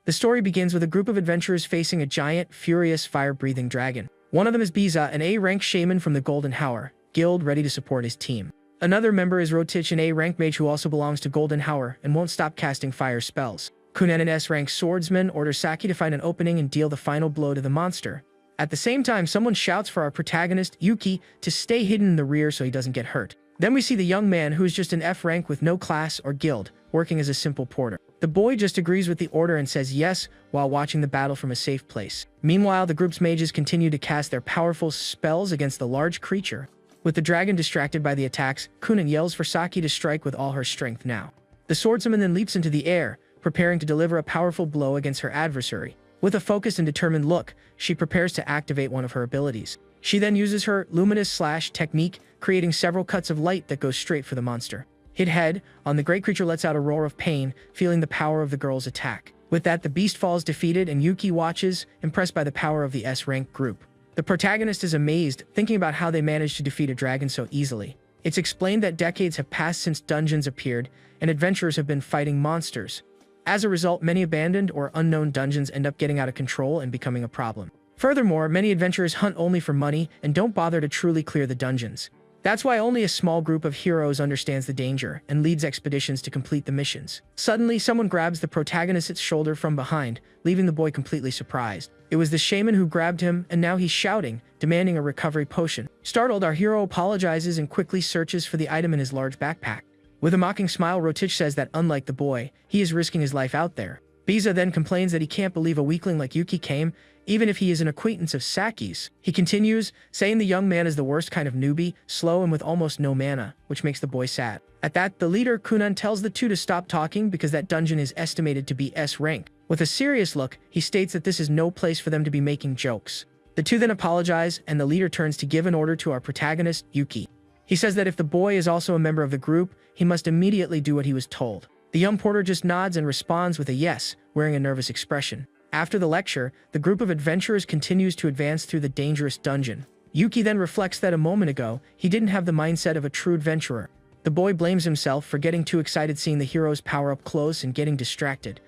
The story begins with a group of adventurers facing a giant, furious, fire-breathing dragon. One of them is Biza, an A-rank shaman from the Golden Hour Guild, ready to support his team. Another member is Rotich, an A-rank mage who also belongs to Golden Hour and won't stop casting fire spells. Kunen, an S-rank swordsman, orders Saki to find an opening and deal the final blow to the monster. At the same time, someone shouts for our protagonist, Yuki, to stay hidden in the rear so he doesn't get hurt. Then we see the young man, who is just an F rank with no class or guild, working as a simple porter. The boy just agrees with the order and says yes while watching the battle from a safe place. Meanwhile, the group's mages continue to cast their powerful spells against the large creature. With the dragon distracted by the attacks, Kunen yells for Saki to strike with all her strength now. The swordswoman then leaps into the air, preparing to deliver a powerful blow against her adversary. With a focused and determined look, she prepares to activate one of her abilities. She then uses her luminous slash technique, creating several cuts of light that go straight for the monster. Hit head on, the great creature lets out a roar of pain, feeling the power of the girl's attack. With that, the beast falls defeated and Yuki watches, impressed by the power of the S-rank group. The protagonist is amazed, thinking about how they managed to defeat a dragon so easily. It's explained that decades have passed since dungeons appeared, and adventurers have been fighting monsters. As a result, many abandoned or unknown dungeons end up getting out of control and becoming a problem. Furthermore, many adventurers hunt only for money and don't bother to truly clear the dungeons. That's why only a small group of heroes understands the danger and leads expeditions to complete the missions. Suddenly, someone grabs the protagonist's shoulder from behind, leaving the boy completely surprised. It was the shaman who grabbed him, and now he's shouting, demanding a recovery potion. Startled, our hero apologizes and quickly searches for the item in his large backpack. With a mocking smile, Rotich says that unlike the boy, he is risking his life out there. Biza then complains that he can't believe a weakling like Yuki came, even if he is an acquaintance of Saki's. He continues, saying the young man is the worst kind of newbie, slow and with almost no mana, which makes the boy sad. At that, the leader, Kunan, tells the two to stop talking because that dungeon is estimated to be S rank. With a serious look, he states that this is no place for them to be making jokes. The two then apologize, and the leader turns to give an order to our protagonist, Yuki. He says that if the boy is also a member of the group, he must immediately do what he was told. The young porter just nods and responds with a yes, wearing a nervous expression. After the lecture, the group of adventurers continues to advance through the dangerous dungeon. Yuki then reflects that a moment ago, he didn't have the mindset of a true adventurer. The boy blames himself for getting too excited seeing the heroes power up close and getting distracted.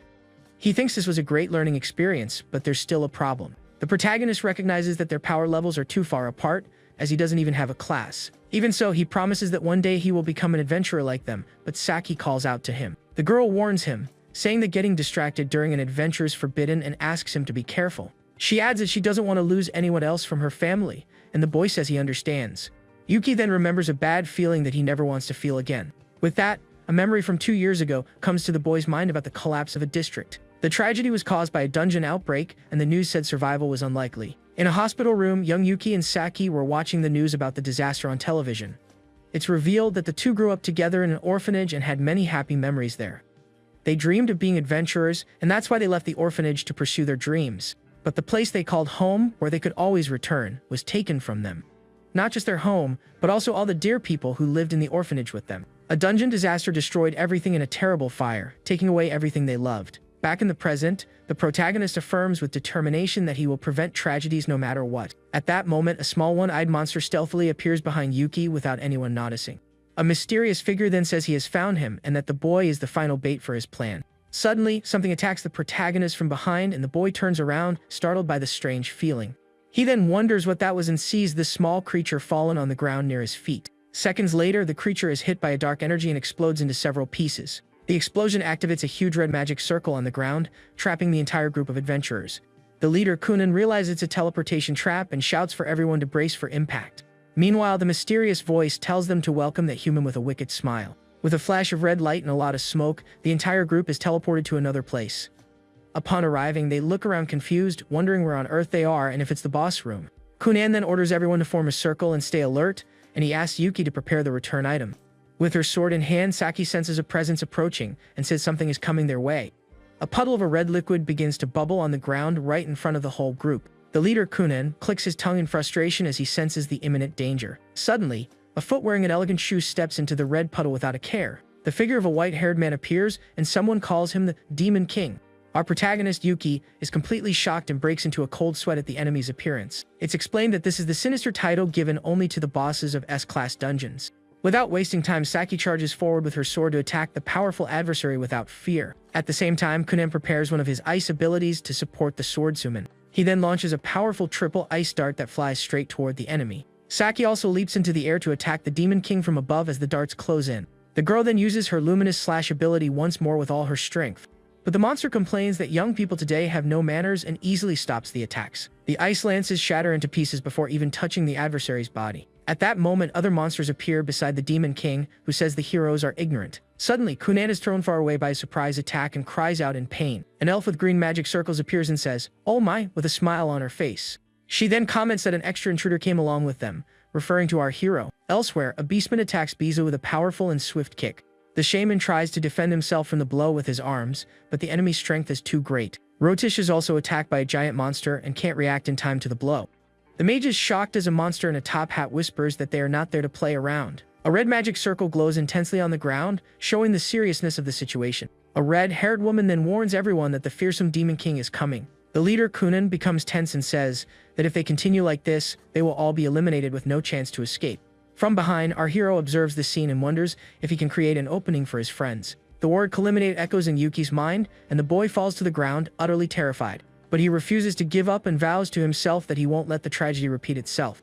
He thinks this was a great learning experience, but there's still a problem. The protagonist recognizes that their power levels are too far apart, as he doesn't even have a class. Even so, he promises that one day he will become an adventurer like them, but Saki calls out to him. The girl warns him, saying that getting distracted during an adventure is forbidden and asks him to be careful. She adds that she doesn't want to lose anyone else from her family, and the boy says he understands. Yuki then remembers a bad feeling that he never wants to feel again. With that, a memory from 2 years ago comes to the boy's mind about the collapse of a district. The tragedy was caused by a dungeon outbreak, and the news said survival was unlikely. In a hospital room, young Yuki and Saki were watching the news about the disaster on television. It's revealed that the two grew up together in an orphanage and had many happy memories there. They dreamed of being adventurers, and that's why they left the orphanage to pursue their dreams. But the place they called home, where they could always return, was taken from them. Not just their home, but also all the dear people who lived in the orphanage with them. A dungeon disaster destroyed everything in a terrible fire, taking away everything they loved. Back in the present, the protagonist affirms with determination that he will prevent tragedies no matter what. At that moment, a small one-eyed monster stealthily appears behind Yuki without anyone noticing. A mysterious figure then says he has found him and that the boy is the final bait for his plan. Suddenly, something attacks the protagonist from behind and the boy turns around, startled by the strange feeling. He then wonders what that was and sees this small creature fallen on the ground near his feet. Seconds later, the creature is hit by a dark energy and explodes into several pieces. The explosion activates a huge red magic circle on the ground, trapping the entire group of adventurers. The leader, Kunan, realizes it's a teleportation trap and shouts for everyone to brace for impact. Meanwhile, the mysterious voice tells them to welcome that human with a wicked smile. With a flash of red light and a lot of smoke, the entire group is teleported to another place. Upon arriving, they look around confused, wondering where on earth they are and if it's the boss room. Kunan then orders everyone to form a circle and stay alert, and he asks Yuki to prepare the return item. With her sword in hand, Saki senses a presence approaching and says something is coming their way. A puddle of a red liquid begins to bubble on the ground right in front of the whole group. The leader, Kunan, clicks his tongue in frustration as he senses the imminent danger. Suddenly, a foot wearing an elegant shoe steps into the red puddle without a care. The figure of a white-haired man appears, and someone calls him the Demon King. Our protagonist, Yuki, is completely shocked and breaks into a cold sweat at the enemy's appearance. It's explained that this is the sinister title given only to the bosses of S-class dungeons. Without wasting time, Saki charges forward with her sword to attack the powerful adversary without fear. At the same time, Kunen prepares one of his ice abilities to support the swordswoman. He then launches a powerful triple ice dart that flies straight toward the enemy. Saki also leaps into the air to attack the Demon King from above as the darts close in. The girl then uses her luminous slash ability once more with all her strength. But the monster complains that young people today have no manners and easily stops the attacks. The ice lances shatter into pieces before even touching the adversary's body. At that moment, other monsters appear beside the Demon King, who says the heroes are ignorant. Suddenly, Kunan is thrown far away by a surprise attack and cries out in pain. An elf with green magic circles appears and says, "Oh my," with a smile on her face. She then comments that an extra intruder came along with them, referring to our hero. Elsewhere, a beastman attacks Biza with a powerful and swift kick. The shaman tries to defend himself from the blow with his arms, but the enemy's strength is too great. Rotish is also attacked by a giant monster and can't react in time to the blow. The mage is shocked as a monster in a top hat whispers that they are not there to play around. A red magic circle glows intensely on the ground, showing the seriousness of the situation. A red-haired woman then warns everyone that the fearsome Demon King is coming. The leader, Kunan, becomes tense and says that if they continue like this, they will all be eliminated with no chance to escape. From behind, our hero observes the scene and wonders if he can create an opening for his friends. The word "eliminate" echoes in Yuki's mind, and the boy falls to the ground, utterly terrified. But he refuses to give up and vows to himself that he won't let the tragedy repeat itself.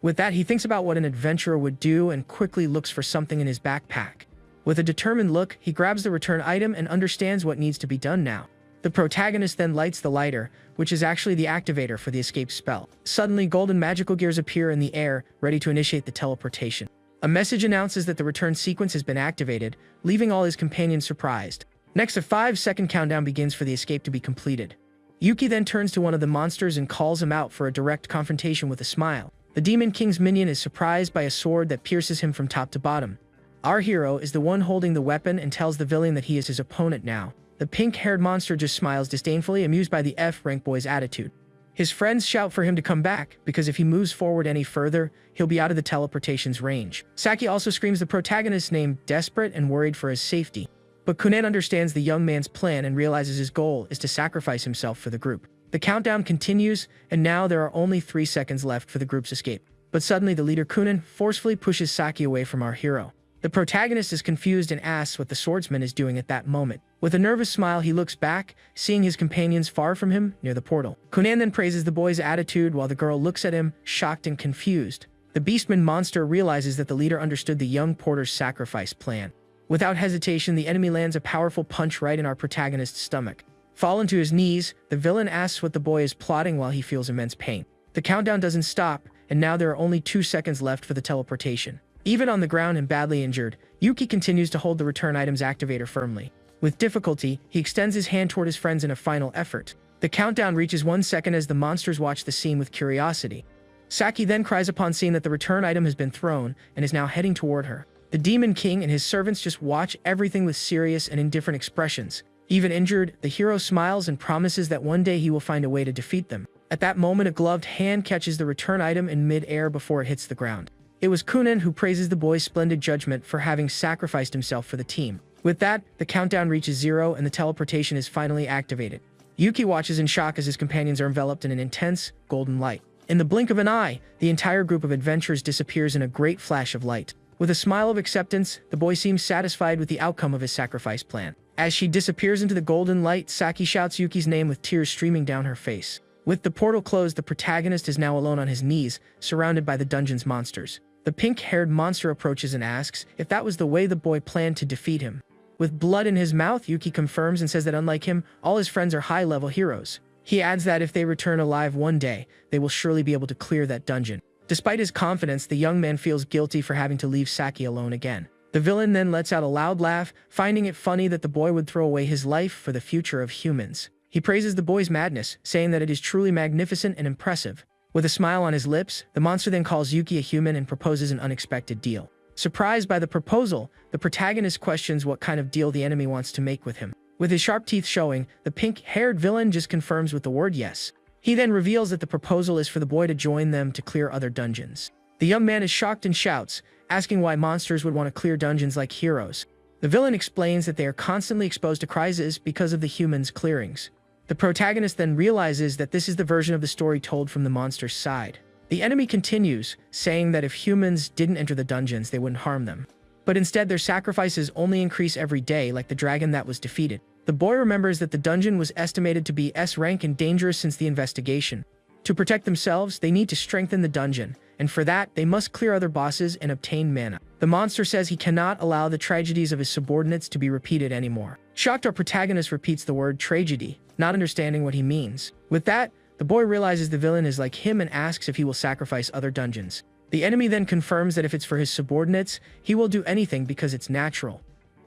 With that, he thinks about what an adventurer would do and quickly looks for something in his backpack. With a determined look, he grabs the return item and understands what needs to be done now. The protagonist then lights the lighter, which is actually the activator for the escape spell. Suddenly, golden magical gears appear in the air, ready to initiate the teleportation. A message announces that the return sequence has been activated, leaving all his companions surprised. Next, a 5-second countdown begins for the escape to be completed. Yuki then turns to one of the monsters and calls him out for a direct confrontation with a smile. The Demon King's minion is surprised by a sword that pierces him from top to bottom. Our hero is the one holding the weapon and tells the villain that he is his opponent now. The pink-haired monster just smiles disdainfully, amused by the F-rank boy's attitude. His friends shout for him to come back, because if he moves forward any further, he'll be out of the teleportation's range. Saki also screams the protagonist's name, desperate and worried for his safety. But Kunen understands the young man's plan and realizes his goal is to sacrifice himself for the group. The countdown continues, and now there are only 3 seconds left for the group's escape. But suddenly the leader Kunen forcefully pushes Saki away from our hero. The protagonist is confused and asks what the swordsman is doing at that moment. With a nervous smile, he looks back, seeing his companions far from him near the portal. Kunen then praises the boy's attitude while the girl looks at him, shocked and confused. The beastman monster realizes that the leader understood the young porter's sacrifice plan. Without hesitation, the enemy lands a powerful punch right in our protagonist's stomach. Fallen to his knees, the villain asks what the boy is plotting while he feels immense pain. The countdown doesn't stop, and now there are only 2 seconds left for the teleportation. Even on the ground and badly injured, Yuki continues to hold the return item's activator firmly. With difficulty, he extends his hand toward his friends in a final effort. The countdown reaches 1 second as the monsters watch the scene with curiosity. Saki then cries upon seeing that the return item has been thrown and is now heading toward her. The Demon King and his servants just watch everything with serious and indifferent expressions. Even injured, the hero smiles and promises that one day he will find a way to defeat them. At that moment, a gloved hand catches the return item in mid-air before it hits the ground. It was Kunen who praises the boy's splendid judgment for having sacrificed himself for the team. With that, the countdown reaches 0 and the teleportation is finally activated. Yuki watches in shock as his companions are enveloped in an intense, golden light. In the blink of an eye, the entire group of adventurers disappears in a great flash of light. With a smile of acceptance, the boy seems satisfied with the outcome of his sacrifice plan. As she disappears into the golden light, Saki shouts Yuki's name with tears streaming down her face. With the portal closed, the protagonist is now alone on his knees, surrounded by the dungeon's monsters. The pink-haired monster approaches and asks if that was the way the boy planned to defeat him. With blood in his mouth, Yuki confirms and says that unlike him, all his friends are high-level heroes. He adds that if they return alive one day, they will surely be able to clear that dungeon. Despite his confidence, the young man feels guilty for having to leave Saki alone again. The villain then lets out a loud laugh, finding it funny that the boy would throw away his life for the future of humans. He praises the boy's madness, saying that it is truly magnificent and impressive. With a smile on his lips, the monster then calls Yuki a human and proposes an unexpected deal. Surprised by the proposal, the protagonist questions what kind of deal the enemy wants to make with him. With his sharp teeth showing, the pink-haired villain just confirms with the word yes. He then reveals that the proposal is for the boy to join them to clear other dungeons. The young man is shocked and shouts, asking why monsters would want to clear dungeons like heroes. The villain explains that they are constantly exposed to crises because of the humans' clearings. The protagonist then realizes that this is the version of the story told from the monster's side. The enemy continues, saying that if humans didn't enter the dungeons, they wouldn't harm them. But instead, their sacrifices only increase every day, like the dragon that was defeated. The boy remembers that the dungeon was estimated to be S rank and dangerous since the investigation. To protect themselves, they need to strengthen the dungeon, and for that, they must clear other bosses and obtain mana. The monster says he cannot allow the tragedies of his subordinates to be repeated anymore. Shocked, our protagonist repeats the word tragedy, not understanding what he means. With that, the boy realizes the villain is like him and asks if he will sacrifice other dungeons. The enemy then confirms that if it's for his subordinates, he will do anything because it's natural.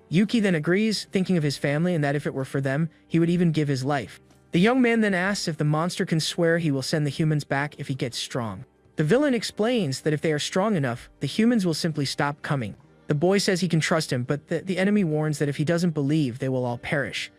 Yuki then agrees, thinking of his family and that if it were for them, he would even give his life. The young man then asks if the monster can swear he will send the humans back if he gets strong. The villain explains that if they are strong enough, the humans will simply stop coming. The boy says he can trust him, but the enemy warns that if he doesn't believe, they will all perish.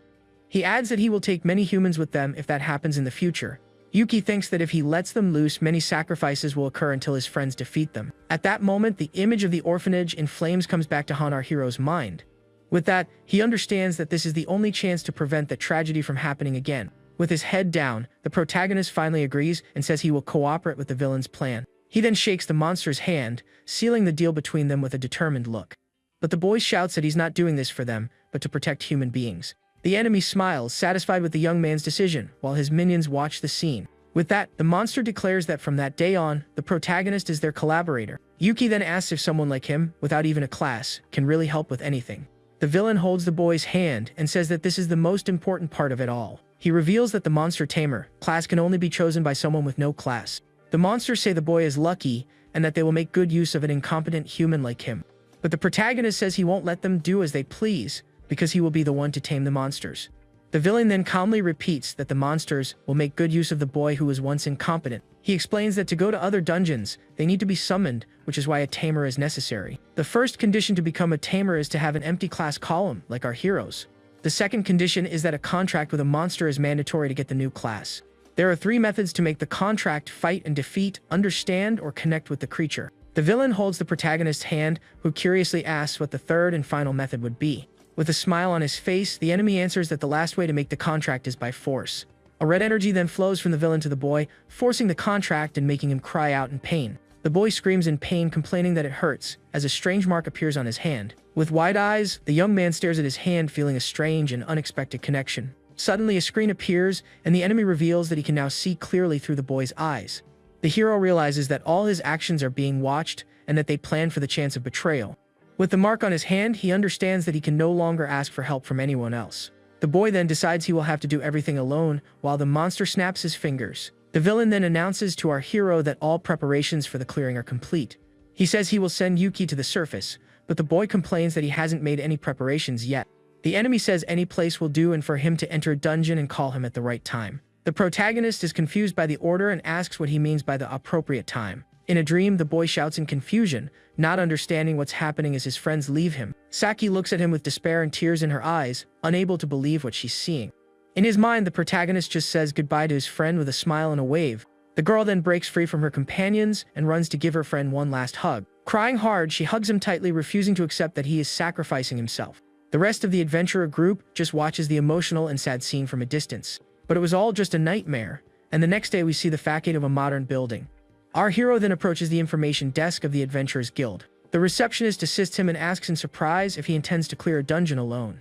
He adds that he will take many humans with them if that happens in the future. Yuki thinks that if he lets them loose, many sacrifices will occur until his friends defeat them. At that moment, the image of the orphanage in flames comes back to haunt our hero's mind. With that, he understands that this is the only chance to prevent that tragedy from happening again. With his head down, the protagonist finally agrees and says he will cooperate with the villain's plan. He then shakes the monster's hand, sealing the deal between them with a determined look. But the boy shouts that he's not doing this for them, but to protect human beings. The enemy smiles, satisfied with the young man's decision, while his minions watch the scene. With that, the monster declares that from that day on, the protagonist is their collaborator. Yuki then asks if someone like him, without even a class, can really help with anything. The villain holds the boy's hand and says that this is the most important part of it all. He reveals that the monster tamer class can only be chosen by someone with no class. The monsters say the boy is lucky and that they will make good use of an incompetent human like him. But the protagonist says he won't let them do as they please because he will be the one to tame the monsters. The villain then calmly repeats that the monsters will make good use of the boy who was once incompetent. He explains that to go to other dungeons, they need to be summoned, which is why a tamer is necessary. The first condition to become a tamer is to have an empty class column, like our heroes. The second condition is that a contract with a monster is mandatory to get the new class. There are 3 methods to make the contract: fight and defeat, understand, or connect with the creature. The villain holds the protagonist's hand, who curiously asks what the third and final method would be. With a smile on his face, the enemy answers that the last way to make the contract is by force. A red energy then flows from the villain to the boy, forcing the contract and making him cry out in pain. The boy screams in pain, complaining that it hurts, as a strange mark appears on his hand. With wide eyes, the young man stares at his hand, feeling a strange and unexpected connection. Suddenly, a screen appears, and the enemy reveals that he can now see clearly through the boy's eyes. The hero realizes that all his actions are being watched, and that they plan for the chance of betrayal. With the mark on his hand, he understands that he can no longer ask for help from anyone else. The boy then decides he will have to do everything alone, while the monster snaps his fingers. The villain then announces to our hero that all preparations for the clearing are complete. He says he will send Yuki to the surface, but the boy complains that he hasn't made any preparations yet. The enemy says any place will do and for him to enter a dungeon and call him at the right time. The protagonist is confused by the order and asks what he means by the appropriate time. In a dream, the boy shouts in confusion, not understanding what's happening as his friends leave him. Saki looks at him with despair and tears in her eyes, unable to believe what she's seeing. In his mind, the protagonist just says goodbye to his friend with a smile and a wave. The girl then breaks free from her companions and runs to give her friend one last hug. Crying hard, she hugs him tightly, refusing to accept that he is sacrificing himself. The rest of the adventurer group just watches the emotional and sad scene from a distance. But it was all just a nightmare, and the next day we see the facade of a modern building. Our hero then approaches the information desk of the Adventurers Guild. The receptionist assists him and asks in surprise if he intends to clear a dungeon alone.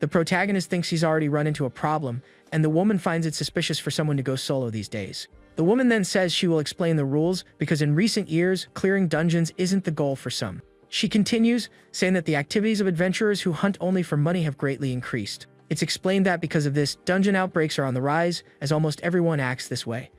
The protagonist thinks he's already run into a problem, and the woman finds it suspicious for someone to go solo these days. The woman then says she will explain the rules because in recent years, clearing dungeons isn't the goal for some. She continues, saying that the activities of adventurers who hunt only for money have greatly increased. It's explained that because of this, dungeon outbreaks are on the rise, as almost everyone acts this way.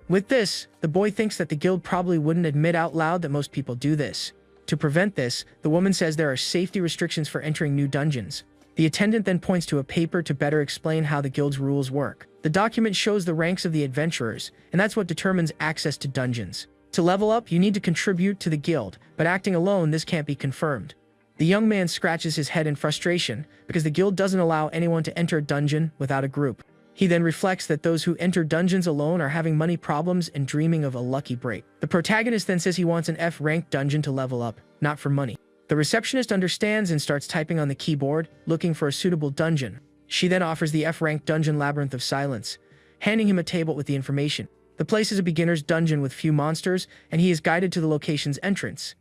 With this, the boy thinks that the guild probably wouldn't admit out loud that most people do this. To prevent this, the woman says there are safety restrictions for entering new dungeons. The attendant then points to a paper to better explain how the guild's rules work. The document shows the ranks of the adventurers, and that's what determines access to dungeons. To level up, you need to contribute to the guild, but acting alone, this can't be confirmed. The young man scratches his head in frustration because the guild doesn't allow anyone to enter a dungeon without a group. He then reflects that those who enter dungeons alone are having money problems and dreaming of a lucky break. The protagonist then says he wants an F-ranked dungeon to level up, not for money. The receptionist understands and starts typing on the keyboard, looking for a suitable dungeon. She then offers the F-ranked dungeon Labyrinth of Silence, handing him a table with the information. The place is a beginner's dungeon with few monsters, and he is guided to the location's entrance.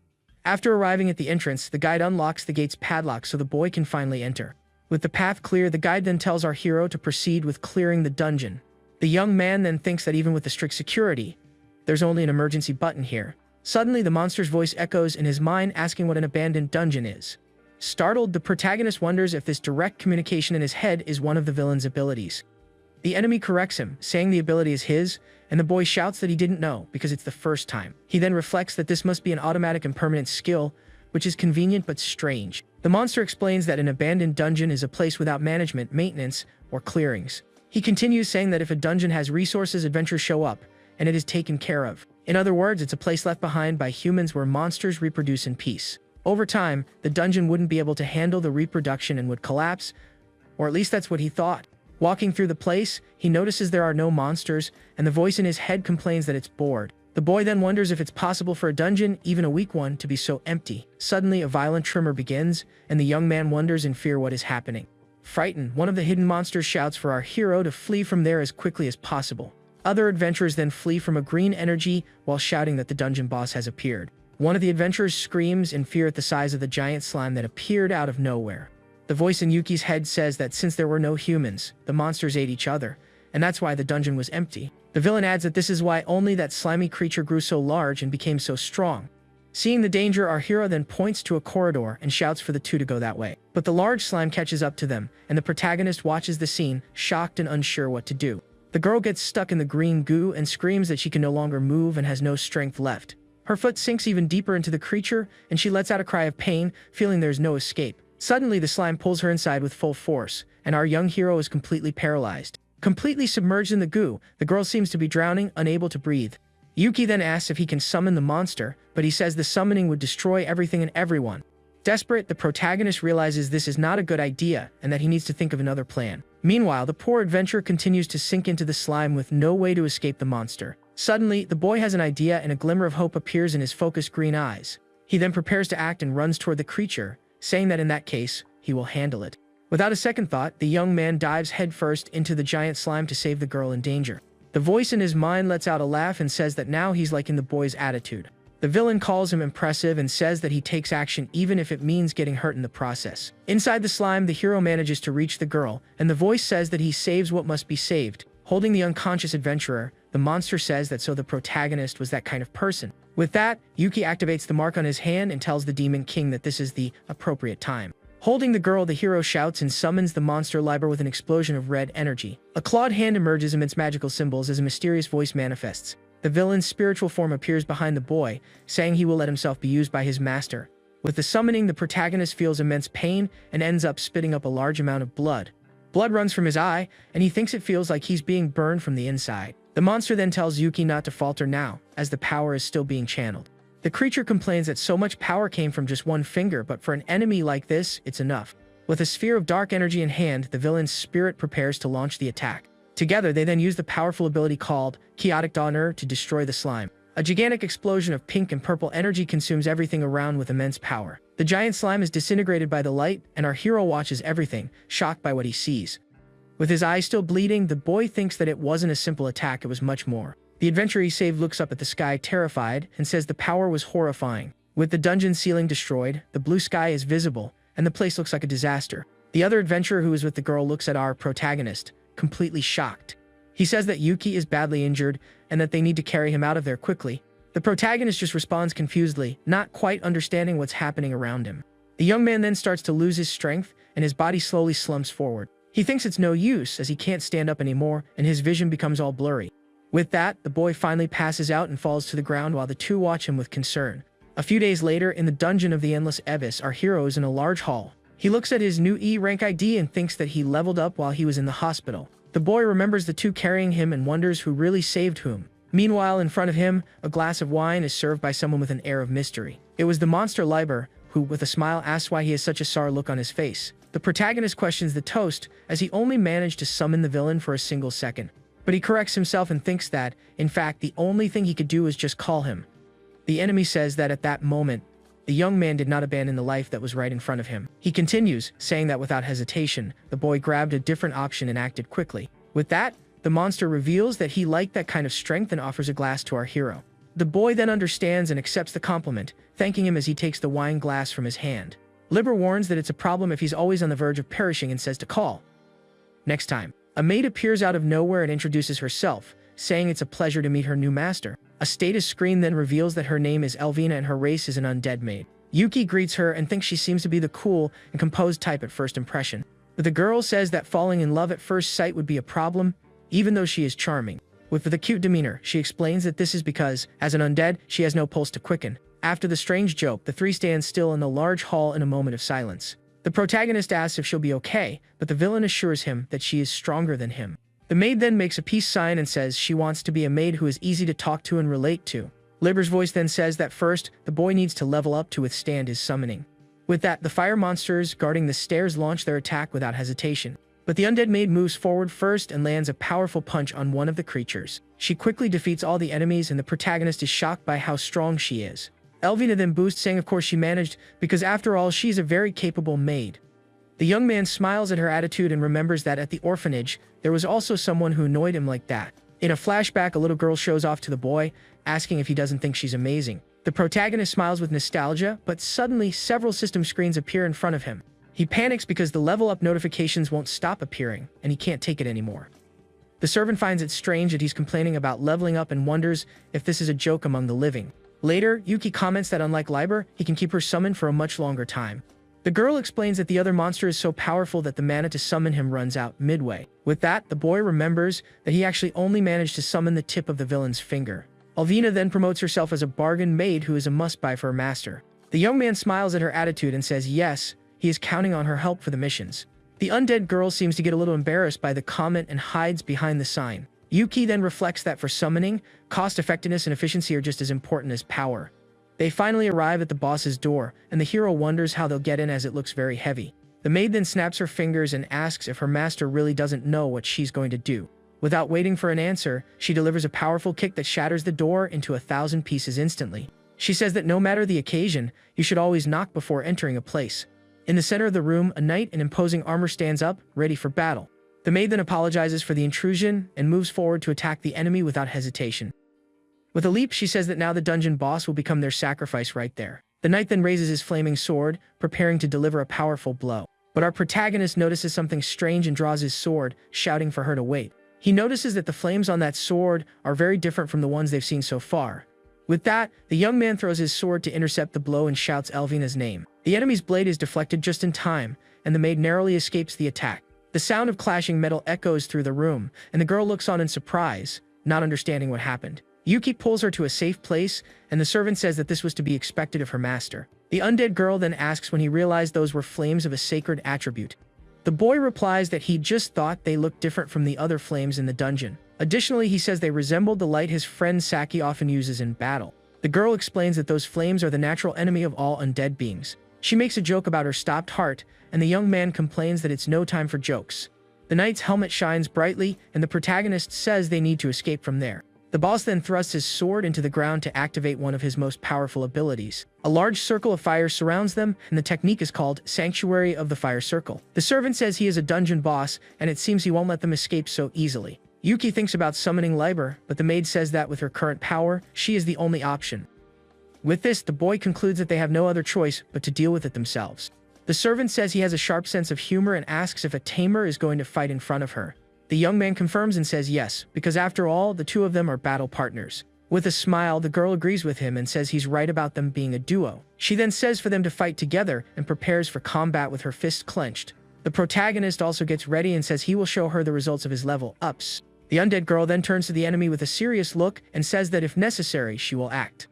After arriving at the entrance, the guide unlocks the gate's padlock so the boy can finally enter. With the path clear, the guide then tells our hero to proceed with clearing the dungeon. The young man then thinks that even with the strict security, there's only an emergency button here. Suddenly, the monster's voice echoes in his mind, asking what an abandoned dungeon is. Startled, the protagonist wonders if this direct communication in his head is one of the villain's abilities. The enemy corrects him, saying the ability is his, and the boy shouts that he didn't know because it's the first time. He then reflects that this must be an automatic and permanent skill, which is convenient but strange. The monster explains that an abandoned dungeon is a place without management, maintenance, or clearings. He continues saying that if a dungeon has resources, adventurers show up, and it is taken care of. In other words, it's a place left behind by humans where monsters reproduce in peace. Over time, the dungeon wouldn't be able to handle the reproduction and would collapse, or at least that's what he thought. Walking through the place, he notices there are no monsters, and the voice in his head complains that it's bored. The boy then wonders if it's possible for a dungeon, even a weak one, to be so empty. Suddenly, a violent tremor begins, and the young man wonders in fear what is happening. Frightened, one of the hidden monsters shouts for our hero to flee from there as quickly as possible. Other adventurers then flee from a green energy while shouting that the dungeon boss has appeared. One of the adventurers screams in fear at the size of the giant slime that appeared out of nowhere. The voice in Yuki's head says that since there were no humans, the monsters ate each other, and that's why the dungeon was empty. The villain adds that this is why only that slimy creature grew so large and became so strong. Seeing the danger, our hero then points to a corridor and shouts for the two to go that way. But the large slime catches up to them, and the protagonist watches the scene, shocked and unsure what to do. The girl gets stuck in the green goo and screams that she can no longer move and has no strength left. Her foot sinks even deeper into the creature, and she lets out a cry of pain, feeling there's no escape. Suddenly, the slime pulls her inside with full force, and our young hero is completely paralyzed. Completely submerged in the goo, the girl seems to be drowning, unable to breathe. Yuki then asks if he can summon the monster, but he says the summoning would destroy everything and everyone. Desperate, the protagonist realizes this is not a good idea and that he needs to think of another plan. Meanwhile, the poor adventurer continues to sink into the slime with no way to escape the monster. Suddenly, the boy has an idea and a glimmer of hope appears in his focused green eyes. He then prepares to act and runs toward the creature, saying that in that case, he will handle it. Without a second thought, the young man dives headfirst into the giant slime to save the girl in danger. The voice in his mind lets out a laugh and says that now he's liking the boy's attitude. The villain calls him impressive and says that he takes action even if it means getting hurt in the process. Inside the slime, the hero manages to reach the girl, and the voice says that he saves what must be saved. Holding the unconscious adventurer, the monster says that so the protagonist was that kind of person. With that, Yuki activates the mark on his hand and tells the Demon King that this is the appropriate time. Holding the girl, the hero shouts and summons the monster Liber with an explosion of red energy. A clawed hand emerges amidst magical symbols as a mysterious voice manifests. The villain's spiritual form appears behind the boy, saying he will let himself be used by his master. With the summoning, the protagonist feels immense pain and ends up spitting up a large amount of blood. Blood runs from his eye, and he thinks it feels like he's being burned from the inside. The monster then tells Yuki not to falter now, as the power is still being channeled. The creature complains that so much power came from just one finger, but for an enemy like this, it's enough. With a sphere of dark energy in hand, the villain's spirit prepares to launch the attack. Together, they then use the powerful ability called Chaotic Donner to destroy the slime. A gigantic explosion of pink and purple energy consumes everything around with immense power. The giant slime is disintegrated by the light, and our hero watches everything, shocked by what he sees. With his eyes still bleeding, the boy thinks that it wasn't a simple attack, it was much more. The adventurer he saved looks up at the sky terrified and says the power was horrifying. With the dungeon ceiling destroyed, the blue sky is visible, and the place looks like a disaster. The other adventurer who is with the girl looks at our protagonist, completely shocked. He says that Yuki is badly injured and that they need to carry him out of there quickly. The protagonist just responds confusedly, not quite understanding what's happening around him. The young man then starts to lose his strength, and his body slowly slumps forward. He thinks it's no use as he can't stand up anymore, and his vision becomes all blurry. With that, the boy finally passes out and falls to the ground while the two watch him with concern. A few days later, in the dungeon of the Endless Abyss, our hero is in a large hall. He looks at his new E rank ID and thinks that he leveled up while he was in the hospital. The boy remembers the two carrying him and wonders who really saved whom. Meanwhile, in front of him, a glass of wine is served by someone with an air of mystery. It was the monster Liber, who, with a smile, asks why he has such a sour look on his face. The protagonist questions the toast, as he only managed to summon the villain for a single second. But he corrects himself and thinks that, in fact, the only thing he could do is just call him. The enemy says that at that moment, the young man did not abandon the life that was right in front of him. He continues, saying that without hesitation, the boy grabbed a different option and acted quickly. With that, The monster reveals that he liked that kind of strength and offers a glass to our hero. The boy then understands and accepts the compliment, thanking him as he takes the wine glass from his hand. Liber warns that it's a problem if he's always on the verge of perishing and says to call. Next time, a maid appears out of nowhere and introduces herself, saying it's a pleasure to meet her new master. A status screen then reveals that her name is Elvina and her race is an undead maid. Yuki greets her and thinks she seems to be the cool and composed type at first impression. But the girl says that falling in love at first sight would be a problem, even though she is charming. With a cute demeanor, she explains that this is because, as an undead, she has no pulse to quicken. After the strange joke, the three stand still in the large hall in a moment of silence. The protagonist asks if she'll be okay, but the villain assures him that she is stronger than him. The maid then makes a peace sign and says she wants to be a maid who is easy to talk to and relate to. Liber's voice then says that first, the boy needs to level up to withstand his summoning. With that, the fire monsters guarding the stairs launch their attack without hesitation. But the undead maid moves forward first and lands a powerful punch on one of the creatures. She quickly defeats all the enemies and the protagonist is shocked by how strong she is. Elvina then boosts, saying of course she managed, because after all she's a very capable maid. The young man smiles at her attitude and remembers that at the orphanage, there was also someone who annoyed him like that. In a flashback, a little girl shows off to the boy, asking if he doesn't think she's amazing. The protagonist smiles with nostalgia, but suddenly several system screens appear in front of him. He panics because the level up notifications won't stop appearing, and he can't take it anymore. The servant finds it strange that he's complaining about leveling up and wonders if this is a joke among the living. Later, Yuki comments that unlike Liber, he can keep her summoned for a much longer time. The girl explains that the other monster is so powerful that the mana to summon him runs out midway. With that, the boy remembers that he actually only managed to summon the tip of the villain's finger. Elvina then promotes herself as a bargain maid who is a must-buy for her master. The young man smiles at her attitude and says yes, he is counting on her help for the missions. The undead girl seems to get a little embarrassed by the comment and hides behind the sign. Yuki then reflects that for summoning, cost-effectiveness and efficiency are just as important as power. They finally arrive at the boss's door, and the hero wonders how they'll get in as it looks very heavy. The maid then snaps her fingers and asks if her master really doesn't know what she's going to do. Without waiting for an answer, she delivers a powerful kick that shatters the door into 1,000 pieces instantly. She says that no matter the occasion, you should always knock before entering a place. In the center of the room, a knight in imposing armor stands up, ready for battle. The maid then apologizes for the intrusion and moves forward to attack the enemy without hesitation. With a leap, she says that now the dungeon boss will become their sacrifice right there. The knight then raises his flaming sword, preparing to deliver a powerful blow. But our protagonist notices something strange and draws his sword, shouting for her to wait. He notices that the flames on that sword are very different from the ones they've seen so far. With that, the young man throws his sword to intercept the blow and shouts Elvina's name. The enemy's blade is deflected just in time, and the maid narrowly escapes the attack. The sound of clashing metal echoes through the room, and the girl looks on in surprise, not understanding what happened. Yuki pulls her to a safe place, and the servant says that this was to be expected of her master. The undead girl then asks when he realized those were flames of a sacred attribute. The boy replies that he just thought they looked different from the other flames in the dungeon. Additionally, he says they resembled the light his friend Saki often uses in battle. The girl explains that those flames are the natural enemy of all undead beings. She makes a joke about her stopped heart, and the young man complains that it's no time for jokes. The knight's helmet shines brightly, and the protagonist says they need to escape from there. The boss then thrusts his sword into the ground to activate one of his most powerful abilities. A large circle of fire surrounds them, and the technique is called Sanctuary of the Fire Circle. The servant says he is a dungeon boss, and it seems he won't let them escape so easily. Yuki thinks about summoning Liber, but the maid says that with her current power, she is the only option. With this, the boy concludes that they have no other choice but to deal with it themselves. The servant says he has a sharp sense of humor and asks if a tamer is going to fight in front of her. The young man confirms and says yes, because after all, the two of them are battle partners. With a smile, the girl agrees with him and says he's right about them being a duo. She then says for them to fight together and prepares for combat with her fists clenched. The protagonist also gets ready and says he will show her the results of his level ups. The undead girl then turns to the enemy with a serious look and says that if necessary, she will act.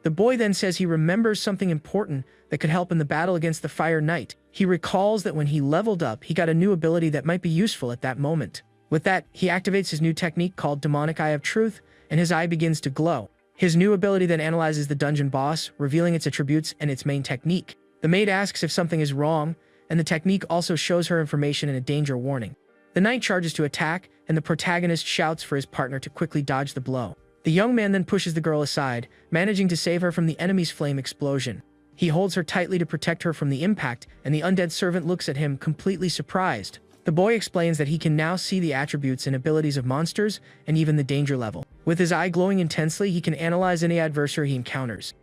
The boy then says he remembers something important that could help in the battle against the Fire Knight. He recalls that when he leveled up, he got a new ability that might be useful at that moment. With that, he activates his new technique called Demonic Eye of Truth, and his eye begins to glow. His new ability then analyzes the dungeon boss, revealing its attributes and its main technique. The maid asks if something is wrong, and the technique also shows her information and a danger warning. The knight charges to attack, and the protagonist shouts for his partner to quickly dodge the blow. The young man then pushes the girl aside, managing to save her from the enemy's flame explosion. He holds her tightly to protect her from the impact, and the undead servant looks at him completely surprised. The boy explains that he can now see the attributes and abilities of monsters and even the danger level. With his eye glowing intensely, he can analyze any adversary he encounters.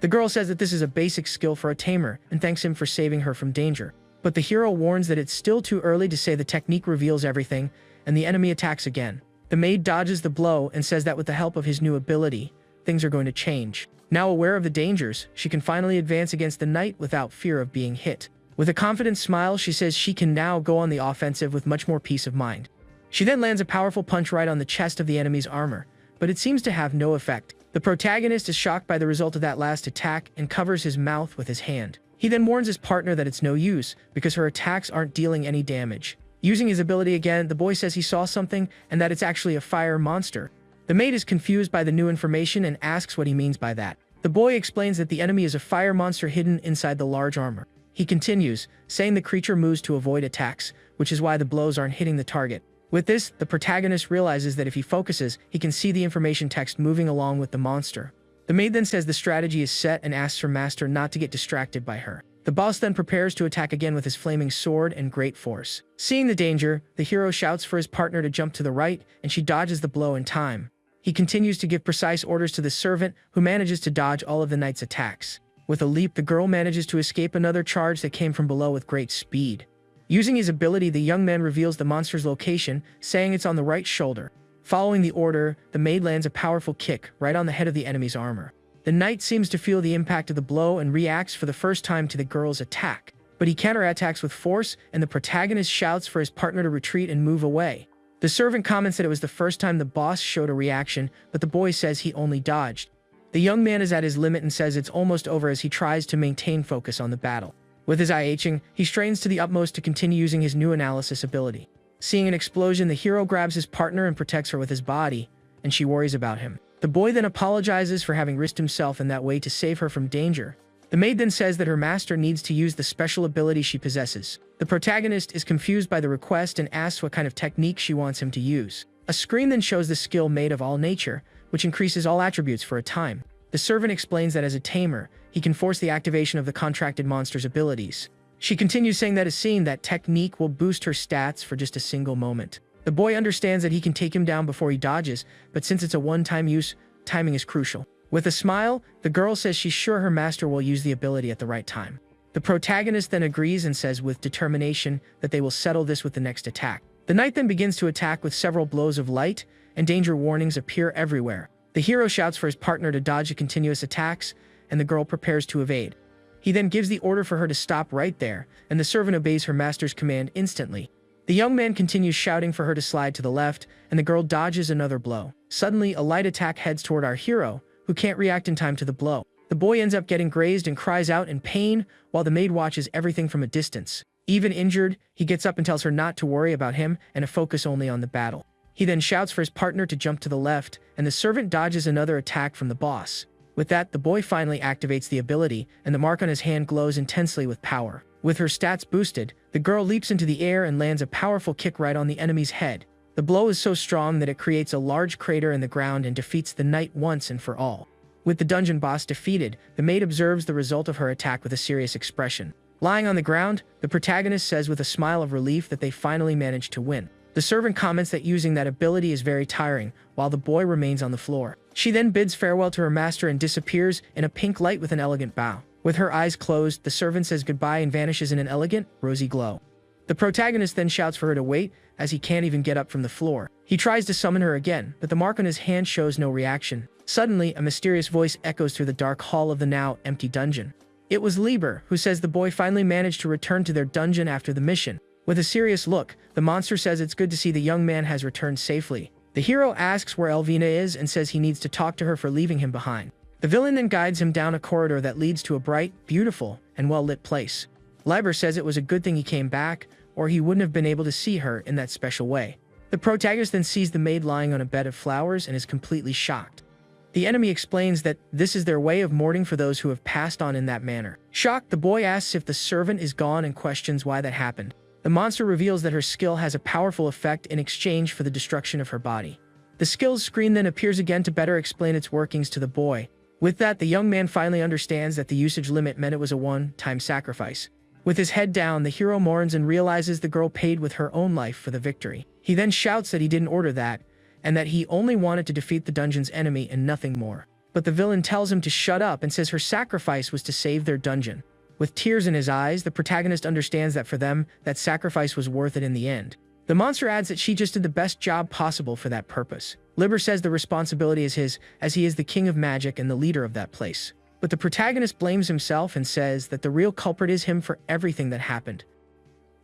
The girl says that this is a basic skill for a tamer and thanks him for saving her from danger. But the hero warns that it's still too early to say the technique reveals everything, and the enemy attacks again. The maid dodges the blow and says that with the help of his new ability, things are going to change. Now aware of the dangers, she can finally advance against the knight without fear of being hit. With a confident smile, she says she can now go on the offensive with much more peace of mind. She then lands a powerful punch right on the chest of the enemy's armor, but it seems to have no effect. The protagonist is shocked by the result of that last attack and covers his mouth with his hand. He then warns his partner that it's no use, because her attacks aren't dealing any damage. Using his ability again, the boy says he saw something and that it's actually a fire monster. The maid is confused by the new information and asks what he means by that. The boy explains that the enemy is a fire monster hidden inside the large armor. He continues, saying the creature moves to avoid attacks, which is why the blows aren't hitting the target. With this, the protagonist realizes that if he focuses, he can see the information text moving along with the monster. The maid then says the strategy is set and asks her master not to get distracted by her. The boss then prepares to attack again with his flaming sword and great force. Seeing the danger, the hero shouts for his partner to jump to the right, and she dodges the blow in time. He continues to give precise orders to the servant, who manages to dodge all of the knight's attacks. With a leap, the girl manages to escape another charge that came from below with great speed. Using his ability, the young man reveals the monster's location, saying it's on the right shoulder. Following the order, the maid lands a powerful kick right on the head of the enemy's armor. The knight seems to feel the impact of the blow and reacts for the first time to the girl's attack. But he counterattacks with force, and the protagonist shouts for his partner to retreat and move away. The servant comments that it was the first time the boss showed a reaction, but the boy says he only dodged. The young man is at his limit and says it's almost over as he tries to maintain focus on the battle. With his eye itching, he strains to the utmost to continue using his new analysis ability. Seeing an explosion, the hero grabs his partner and protects her with his body, and she worries about him. The boy then apologizes for having risked himself in that way to save her from danger. The maid then says that her master needs to use the special ability she possesses. The protagonist is confused by the request and asks what kind of technique she wants him to use. A screen then shows the skill made of all nature, which increases all attributes for a time. The servant explains that as a tamer, he can force the activation of the contracted monster's abilities. She continues saying that seeing that technique will boost her stats for just a single moment. The boy understands that he can take him down before he dodges, but since it's a one-time use, timing is crucial. With a smile, the girl says she's sure her master will use the ability at the right time. The protagonist then agrees and says with determination that they will settle this with the next attack. The knight then begins to attack with several blows of light, and danger warnings appear everywhere. The hero shouts for his partner to dodge the continuous attacks, and the girl prepares to evade. He then gives the order for her to stop right there, and the servant obeys her master's command instantly. The young man continues shouting for her to slide to the left, and the girl dodges another blow. Suddenly, a light attack heads toward our hero, who can't react in time to the blow. The boy ends up getting grazed and cries out in pain, while the maid watches everything from a distance. Even injured, he gets up and tells her not to worry about him and to focus only on the battle. He then shouts for his partner to jump to the left, and the servant dodges another attack from the boss. With that, the boy finally activates the ability, and the mark on his hand glows intensely with power. With her stats boosted, the girl leaps into the air and lands a powerful kick right on the enemy's head. The blow is so strong that it creates a large crater in the ground and defeats the knight once and for all. With the dungeon boss defeated, the maid observes the result of her attack with a serious expression. Lying on the ground, the protagonist says with a smile of relief that they finally managed to win. The servant comments that using that ability is very tiring, while the boy remains on the floor. She then bids farewell to her master and disappears in a pink light with an elegant bow. With her eyes closed, the servant says goodbye and vanishes in an elegant, rosy glow. The protagonist then shouts for her to wait, as he can't even get up from the floor. He tries to summon her again, but the mark on his hand shows no reaction. Suddenly, a mysterious voice echoes through the dark hall of the now empty dungeon. It was Lieber, who says the boy finally managed to return to their dungeon after the mission. With a serious look, the monster says it's good to see the young man has returned safely. The hero asks where Elvina is and says he needs to talk to her for leaving him behind. The villain then guides him down a corridor that leads to a bright, beautiful, and well-lit place. Lieber says it was a good thing he came back, or he wouldn't have been able to see her in that special way. The protagonist then sees the maid lying on a bed of flowers and is completely shocked. The enemy explains that this is their way of mourning for those who have passed on in that manner. Shocked, the boy asks if the servant is gone and questions why that happened. The monster reveals that her skill has a powerful effect in exchange for the destruction of her body. The skills screen then appears again to better explain its workings to the boy. With that, the young man finally understands that the usage limit meant it was a one-time sacrifice. With his head down, the hero mourns and realizes the girl paid with her own life for the victory. He then shouts that he didn't order that, and that he only wanted to defeat the dungeon's enemy and nothing more. But the villain tells him to shut up and says her sacrifice was to save their dungeon. With tears in his eyes, the protagonist understands that for them, that sacrifice was worth it in the end. The monster adds that she just did the best job possible for that purpose. Liber says the responsibility is his, as he is the king of magic and the leader of that place. But the protagonist blames himself and says that the real culprit is him for everything that happened.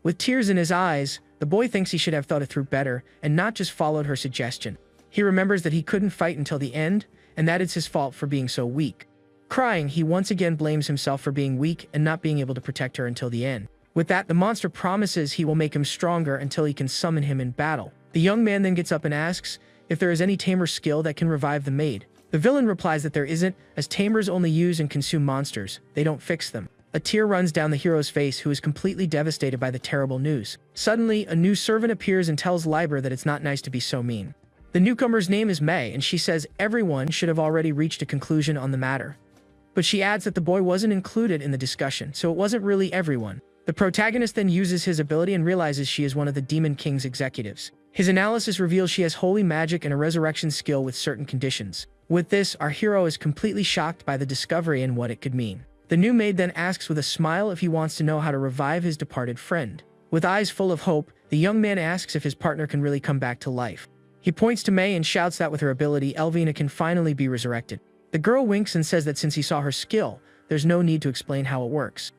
With tears in his eyes, the boy thinks he should have thought it through better and not just followed her suggestion. He remembers that he couldn't fight until the end, and that it's his fault for being so weak. Crying, he once again blames himself for being weak and not being able to protect her until the end. With that, the monster promises he will make him stronger until he can summon him in battle. The young man then gets up and asks if there is any tamer skill that can revive the maid. The villain replies that there isn't, as tamers only use and consume monsters, they don't fix them. A tear runs down the hero's face, who is completely devastated by the terrible news. Suddenly, a new servant appears and tells Liber that it's not nice to be so mean. The newcomer's name is May, and she says everyone should have already reached a conclusion on the matter. But she adds that the boy wasn't included in the discussion, so it wasn't really everyone. The protagonist then uses his ability and realizes she is one of the Demon King's executives. His analysis reveals she has holy magic and a resurrection skill with certain conditions. With this, our hero is completely shocked by the discovery and what it could mean. The new maid then asks with a smile if he wants to know how to revive his departed friend. With eyes full of hope, the young man asks if his partner can really come back to life. He points to May and shouts that with her ability, Elvina can finally be resurrected. The girl winks and says that since he saw her skill, there's no need to explain how it works.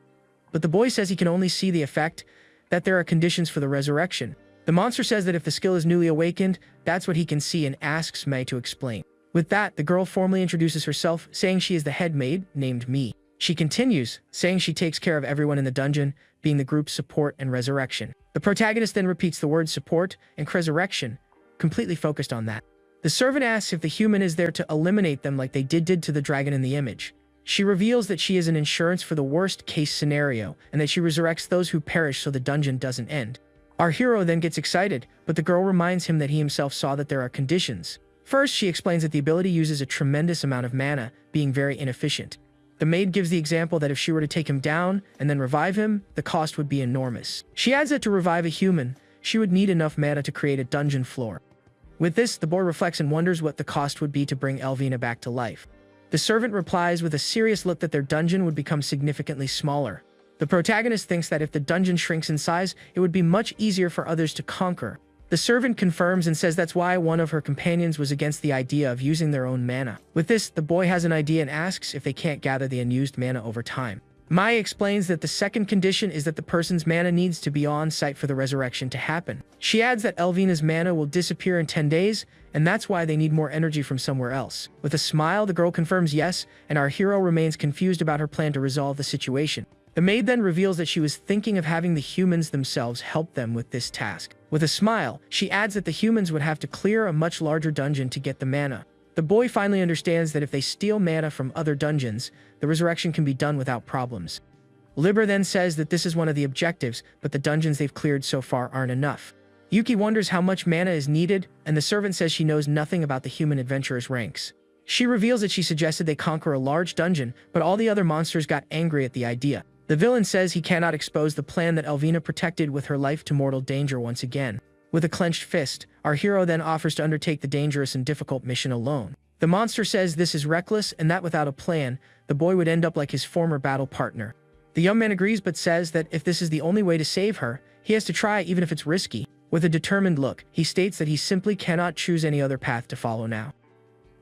But the boy says he can only see the effect, that there are conditions for the resurrection. The monster says that if the skill is newly awakened, that's what he can see, and asks May to explain. With that, the girl formally introduces herself, saying she is the head maid, named Me. She continues, saying she takes care of everyone in the dungeon, being the group's support and resurrection. The protagonist then repeats the words support and resurrection, completely focused on that. The servant asks if the human is there to eliminate them like they did to the dragon in the image. She reveals that she is an insurance for the worst-case scenario, and that she resurrects those who perish so the dungeon doesn't end. Our hero then gets excited, but the girl reminds him that he himself saw that there are conditions. First, she explains that the ability uses a tremendous amount of mana, being very inefficient. The maid gives the example that if she were to take him down and then revive him, the cost would be enormous. She adds that to revive a human, she would need enough mana to create a dungeon floor. With this, the boy reflects and wonders what the cost would be to bring Elvina back to life. The servant replies with a serious look that their dungeon would become significantly smaller. The protagonist thinks that if the dungeon shrinks in size, it would be much easier for others to conquer. The servant confirms and says that's why one of her companions was against the idea of using their own mana. With this, the boy has an idea and asks if they can't gather the unused mana over time. Mai explains that the second condition is that the person's mana needs to be on site for the resurrection to happen. She adds that Elvina's mana will disappear in 10 days, and that's why they need more energy from somewhere else. With a smile, the girl confirms yes, and our hero remains confused about her plan to resolve the situation. The maid then reveals that she was thinking of having the humans themselves help them with this task. With a smile, she adds that the humans would have to clear a much larger dungeon to get the mana. The boy finally understands that if they steal mana from other dungeons, the resurrection can be done without problems. Liber then says that this is one of the objectives, but the dungeons they've cleared so far aren't enough. Yuki wonders how much mana is needed, and the servant says she knows nothing about the human adventurer's ranks. She reveals that she suggested they conquer a large dungeon, but all the other monsters got angry at the idea. The villain says he cannot expose the plan that Elvina protected with her life to mortal danger once again. With a clenched fist, our hero then offers to undertake the dangerous and difficult mission alone. The monster says this is reckless and that without a plan, the boy would end up like his former battle partner. The young man agrees but says that if this is the only way to save her, he has to try even if it's risky. With a determined look, he states that he simply cannot choose any other path to follow now.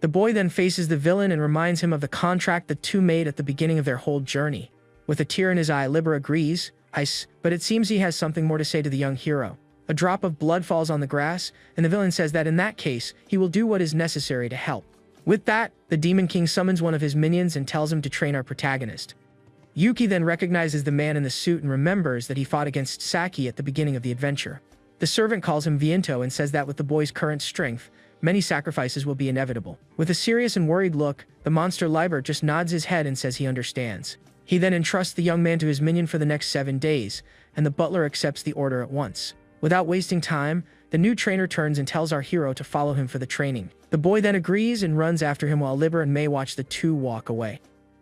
The boy then faces the villain and reminds him of the contract the two made at the beginning of their whole journey. With a tear in his eye, Liber agrees, but it seems he has something more to say to the young hero. A drop of blood falls on the grass, and the villain says that in that case, he will do what is necessary to help. With that, the Demon King summons one of his minions and tells him to train our protagonist. Yuki then recognizes the man in the suit and remembers that he fought against Saki at the beginning of the adventure. The servant calls him Viento and says that with the boy's current strength, many sacrifices will be inevitable. With a serious and worried look, the monster Liber just nods his head and says he understands. He then entrusts the young man to his minion for the next 7 days, and the butler accepts the order at once. Without wasting time, the new trainer turns and tells our hero to follow him for the training. The boy then agrees and runs after him while Liber and May watch the two walk away.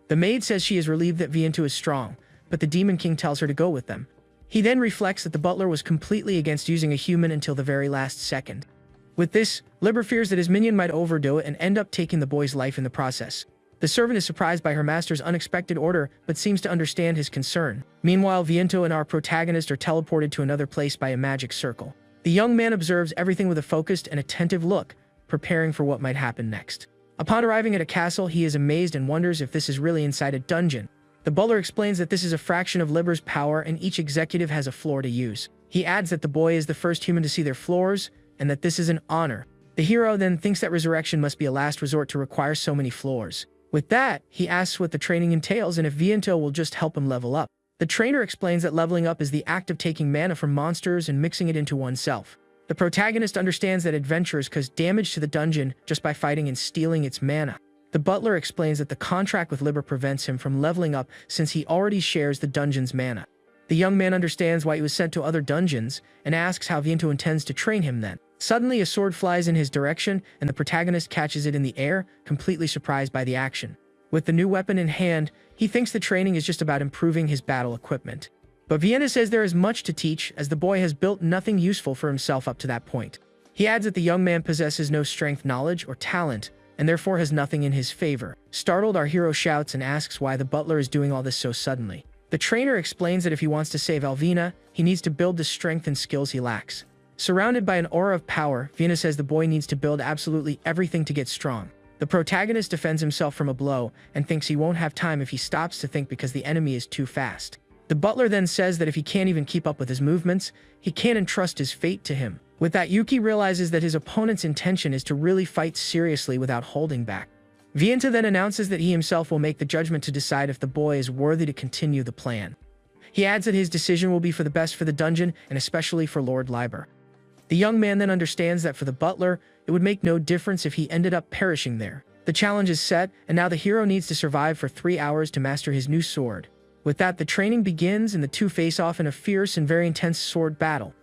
The maid says she is relieved that Viento is strong, but the Demon King tells her to go with them. He then reflects that the butler was completely against using a human until the very last second. With this, Liber fears that his minion might overdo it and end up taking the boy's life in the process. The servant is surprised by her master's unexpected order, but seems to understand his concern. Meanwhile, Viento and our protagonist are teleported to another place by a magic circle. The young man observes everything with a focused and attentive look, preparing for what might happen next. Upon arriving at a castle, he is amazed and wonders if this is really inside a dungeon. The butler explains that this is a fraction of Liber's power and each executive has a floor to use. He adds that the boy is the first human to see their floors, and that this is an honor. The hero then thinks that resurrection must be a last resort to require so many floors. With that, he asks what the training entails and if Viento will just help him level up. The trainer explains that leveling up is the act of taking mana from monsters and mixing it into oneself. The protagonist understands that adventurers cause damage to the dungeon just by fighting and stealing its mana. The butler explains that the contract with Liber prevents him from leveling up since he already shares the dungeon's mana. The young man understands why he was sent to other dungeons and asks how Viento intends to train him then. Suddenly, a sword flies in his direction and the protagonist catches it in the air, completely surprised by the action. With the new weapon in hand, he thinks the training is just about improving his battle equipment. But Vienna says there is much to teach, as the boy has built nothing useful for himself up to that point. He adds that the young man possesses no strength, knowledge, or talent, and therefore has nothing in his favor. Startled, our hero shouts and asks why the butler is doing all this so suddenly. The trainer explains that if he wants to save Alvina, he needs to build the strength and skills he lacks. Surrounded by an aura of power, Vienna says the boy needs to build absolutely everything to get strong. The protagonist defends himself from a blow and thinks he won't have time if he stops to think because the enemy is too fast. The butler then says that if he can't even keep up with his movements, he can't entrust his fate to him. With that, Yuki realizes that his opponent's intention is to really fight seriously without holding back. Vienta then announces that he himself will make the judgment to decide if the boy is worthy to continue the plan. He adds that his decision will be for the best for the dungeon and especially for Lord Liber. The young man then understands that for the butler, it would make no difference if he ended up perishing there. The challenge is set, and now the hero needs to survive for 3 hours to master his new sword. With that, the training begins and the two face off in a fierce and very intense sword battle.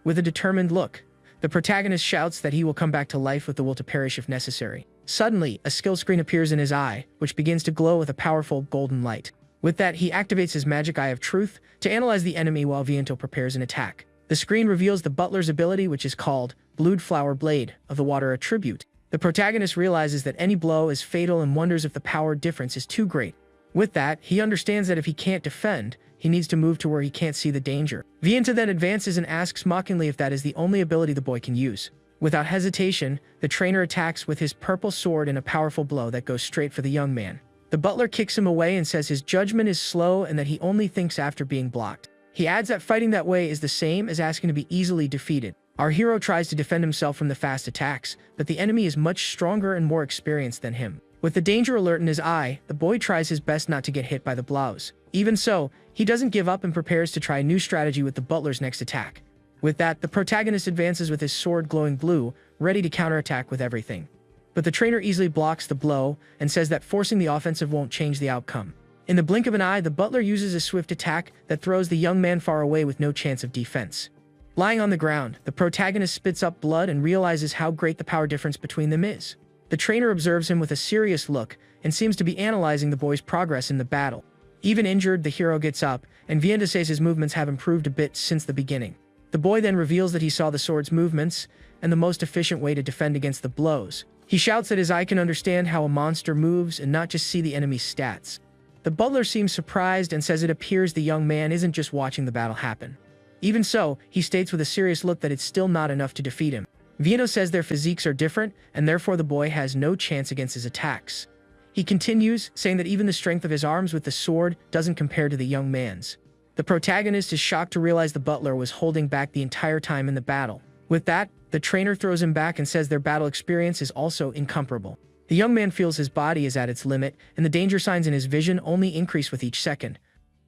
With a determined look, the protagonist shouts that he will come back to life with the will to perish if necessary. Suddenly, a skill screen appears in his eye, which begins to glow with a powerful golden light. With that, he activates his magic eye of truth to analyze the enemy while Viento prepares an attack. The screen reveals the butler's ability, which is called Blued Flower Blade of the Water Attribute. The protagonist realizes that any blow is fatal and wonders if the power difference is too great. With that, he understands that if he can't defend, he needs to move to where he can't see the danger. Vienta then advances and asks mockingly if that is the only ability the boy can use. Without hesitation, the trainer attacks with his purple sword in a powerful blow that goes straight for the young man. The butler kicks him away and says his judgment is slow and that he only thinks after being blocked. He adds that fighting that way is the same as asking to be easily defeated. Our hero tries to defend himself from the fast attacks, but the enemy is much stronger and more experienced than him. With the danger alert in his eye, the boy tries his best not to get hit by the blows. Even so, he doesn't give up and prepares to try a new strategy with the butler's next attack. With that, the protagonist advances with his sword glowing blue, ready to counterattack with everything. But the trainer easily blocks the blow and says that forcing the offensive won't change the outcome. In the blink of an eye, the butler uses a swift attack that throws the young man far away with no chance of defense. Lying on the ground, the protagonist spits up blood and realizes how great the power difference between them is. The trainer observes him with a serious look and seems to be analyzing the boy's progress in the battle. Even injured, the hero gets up, and Vienda says his movements have improved a bit since the beginning. The boy then reveals that he saw the sword's movements and the most efficient way to defend against the blows. He shouts that his eye can understand how a monster moves and not just see the enemy's stats. The butler seems surprised and says it appears the young man isn't just watching the battle happen. Even so, he states with a serious look that it's still not enough to defeat him. Vieno says their physiques are different, and therefore the boy has no chance against his attacks. He continues, saying that even the strength of his arms with the sword doesn't compare to the young man's. The protagonist is shocked to realize the butler was holding back the entire time in the battle. With that, the trainer throws him back and says their battle experience is also incomparable. The young man feels his body is at its limit, and the danger signs in his vision only increase with each second.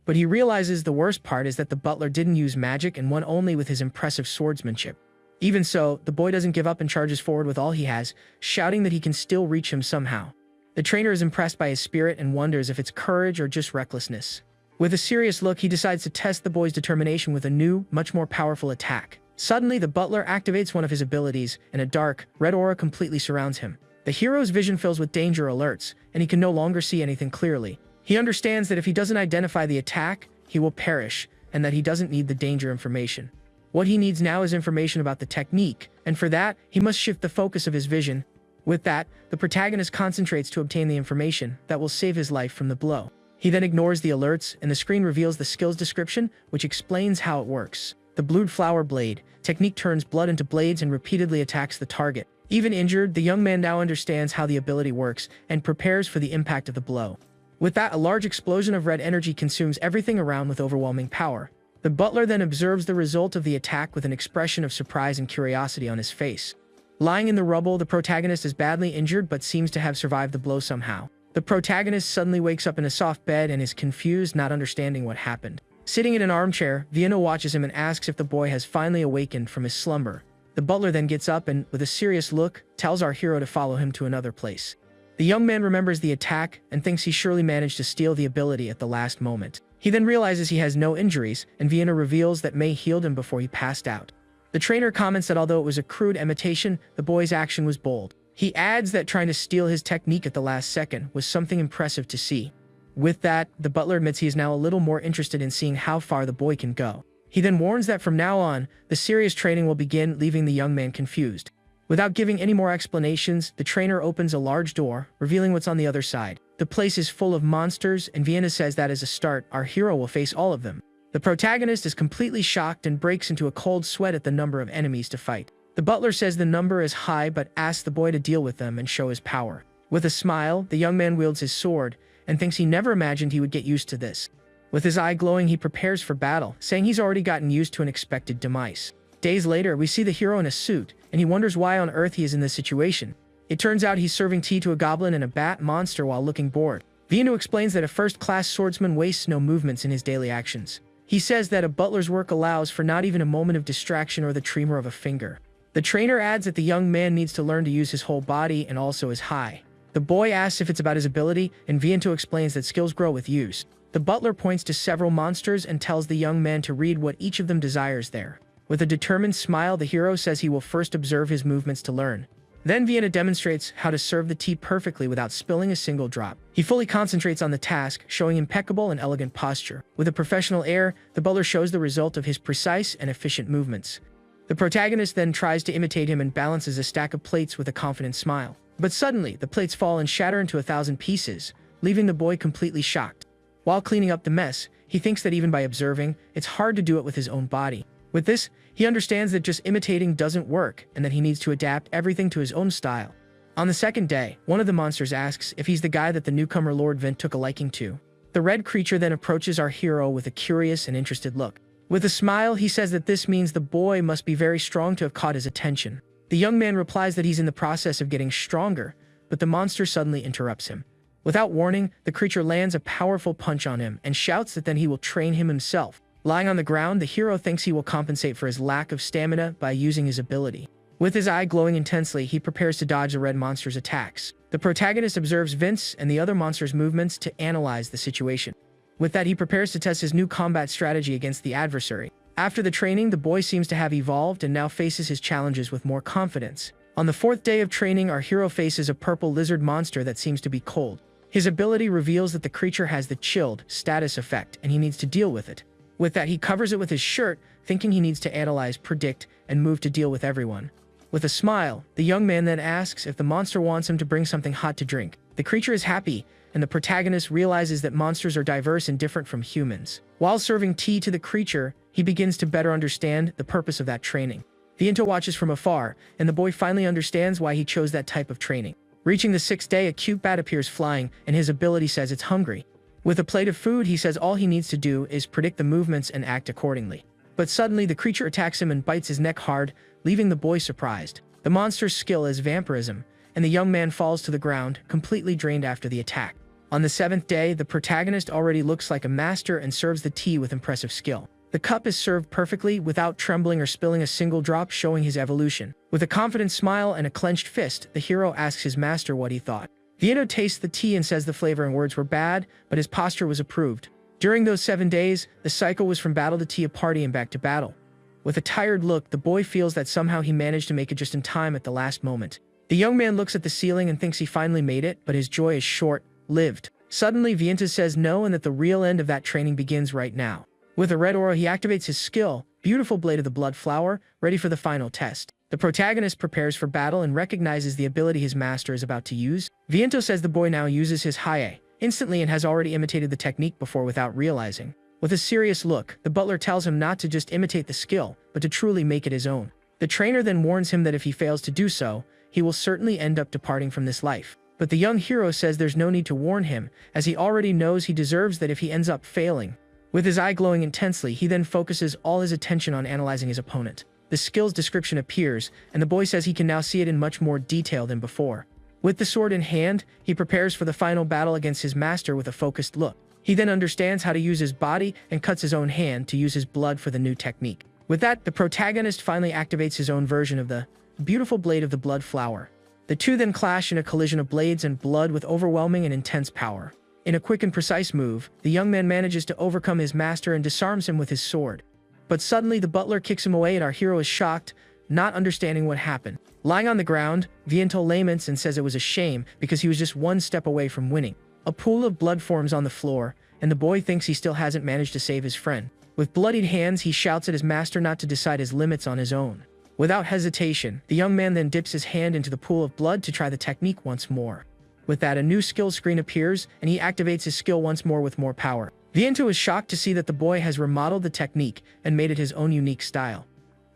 But he realizes the worst part is that the butler didn't use magic and won only with his impressive swordsmanship. Even so, the boy doesn't give up and charges forward with all he has, shouting that he can still reach him somehow. The trainer is impressed by his spirit and wonders if it's courage or just recklessness. With a serious look, he decides to test the boy's determination with a new, much more powerful attack. Suddenly, the butler activates one of his abilities, and a dark, red aura completely surrounds him. The hero's vision fills with danger alerts, and he can no longer see anything clearly. He understands that if he doesn't identify the attack, he will perish, and that he doesn't need the danger information. What he needs now is information about the technique, and for that, he must shift the focus of his vision. With that, the protagonist concentrates to obtain the information that will save his life from the blow. He then ignores the alerts, and the screen reveals the skills description, which explains how it works. The blued flower blade technique turns blood into blades and repeatedly attacks the target. Even injured, the young man now understands how the ability works and prepares for the impact of the blow. With that, a large explosion of red energy consumes everything around with overwhelming power. The butler then observes the result of the attack with an expression of surprise and curiosity on his face. Lying in the rubble, the protagonist is badly injured but seems to have survived the blow somehow. The protagonist suddenly wakes up in a soft bed and is confused, not understanding what happened. Sitting in an armchair, Vienna watches him and asks if the boy has finally awakened from his slumber. The butler then gets up and, with a serious look, tells our hero to follow him to another place. The young man remembers the attack and thinks he surely managed to steal the ability at the last moment. He then realizes he has no injuries, and Vienna reveals that May healed him before he passed out. The trainer comments that although it was a crude imitation, the boy's action was bold. He adds that trying to steal his technique at the last second was something impressive to see. With that, the butler admits he is now a little more interested in seeing how far the boy can go. He then warns that from now on, the serious training will begin, leaving the young man confused. Without giving any more explanations, the trainer opens a large door, revealing what's on the other side. The place is full of monsters, and Vienna says that as a start, our hero will face all of them. The protagonist is completely shocked and breaks into a cold sweat at the number of enemies to fight. The butler says the number is high but asks the boy to deal with them and show his power. With a smile, the young man wields his sword and thinks he never imagined he would get used to this. With his eye glowing, he prepares for battle, saying he's already gotten used to an expected demise. Days later, we see the hero in a suit, and he wonders why on earth he is in this situation. It turns out he's serving tea to a goblin and a bat monster while looking bored. Vienna explains that a first-class swordsman wastes no movements in his daily actions. He says that a butler's work allows for not even a moment of distraction or the tremor of a finger. The trainer adds that the young man needs to learn to use his whole body and also his high. The boy asks if it's about his ability, and Vienna explains that skills grow with use. The butler points to several monsters and tells the young man to read what each of them desires there. With a determined smile, the hero says he will first observe his movements to learn. Then Vienna demonstrates how to serve the tea perfectly without spilling a single drop. He fully concentrates on the task, showing impeccable and elegant posture. With a professional air, the butler shows the result of his precise and efficient movements. The protagonist then tries to imitate him and balances a stack of plates with a confident smile. But suddenly, the plates fall and shatter into 1,000 pieces, leaving the boy completely shocked. While cleaning up the mess, he thinks that even by observing, it's hard to do it with his own body. With this, he understands that just imitating doesn't work and that he needs to adapt everything to his own style. On the second day, one of the monsters asks if he's the guy that the newcomer Lord Vint took a liking to. The red creature then approaches our hero with a curious and interested look. With a smile, he says that this means the boy must be very strong to have caught his attention. The young man replies that he's in the process of getting stronger, but the monster suddenly interrupts him. Without warning, the creature lands a powerful punch on him and shouts that then he will train him himself. Lying on the ground, the hero thinks he will compensate for his lack of stamina by using his ability. With his eye glowing intensely, he prepares to dodge the red monster's attacks. The protagonist observes Vince and the other monster's movements to analyze the situation. With that, he prepares to test his new combat strategy against the adversary. After the training, the boy seems to have evolved and now faces his challenges with more confidence. On the fourth day of training, our hero faces a purple lizard monster that seems to be cold. His ability reveals that the creature has the chilled status effect and he needs to deal with it. With that, he covers it with his shirt, thinking he needs to analyze, predict, and move to deal with everyone. With a smile, the young man then asks if the monster wants him to bring something hot to drink. The creature is happy, and the protagonist realizes that monsters are diverse and different from humans. While serving tea to the creature, he begins to better understand the purpose of that training. The Into watches from afar, and the boy finally understands why he chose that type of training. Reaching the sixth day, a cute bat appears flying, and his ability says it's hungry. With a plate of food, he says all he needs to do is predict the movements and act accordingly. But suddenly, the creature attacks him and bites his neck hard, leaving the boy surprised. The monster's skill is vampirism, and the young man falls to the ground, completely drained after the attack. On the seventh day, the protagonist already looks like a master and serves the tea with impressive skill. The cup is served perfectly, without trembling or spilling a single drop, showing his evolution. With a confident smile and a clenched fist, the hero asks his master what he thought. Vienna tastes the tea and says the flavor and words were bad, but his posture was approved. During those 7 days, the cycle was from battle to tea, a party, and back to battle. With a tired look, the boy feels that somehow he managed to make it just in time at the last moment. The young man looks at the ceiling and thinks he finally made it, but his joy is short-lived. Suddenly, Viento says no and that the real end of that training begins right now. With a red aura, he activates his skill, Beautiful Blade of the Blood Flower, ready for the final test. The protagonist prepares for battle and recognizes the ability his master is about to use. Viento says the boy now uses his Haie instantly and has already imitated the technique before without realizing. With a serious look, the butler tells him not to just imitate the skill, but to truly make it his own. The trainer then warns him that if he fails to do so, he will certainly end up departing from this life. But the young hero says there's no need to warn him, as he already knows he deserves that if he ends up failing. With his eye glowing intensely, he then focuses all his attention on analyzing his opponent. The skill's description appears, and the boy says he can now see it in much more detail than before. With the sword in hand, he prepares for the final battle against his master with a focused look. He then understands how to use his body and cuts his own hand to use his blood for the new technique. With that, the protagonist finally activates his own version of the Beautiful Blade of the Blood Flower. The two then clash in a collision of blades and blood with overwhelming and intense power. In a quick and precise move, the young man manages to overcome his master and disarms him with his sword. But suddenly, the butler kicks him away and our hero is shocked, not understanding what happened. Lying on the ground, Viento laments and says it was a shame because he was just one step away from winning. A pool of blood forms on the floor, and the boy thinks he still hasn't managed to save his friend. With bloodied hands, he shouts at his master not to decide his limits on his own. Without hesitation, the young man then dips his hand into the pool of blood to try the technique once more. With that, a new skill screen appears, and he activates his skill once more with more power. Viento is shocked to see that the boy has remodeled the technique and made it his own unique style.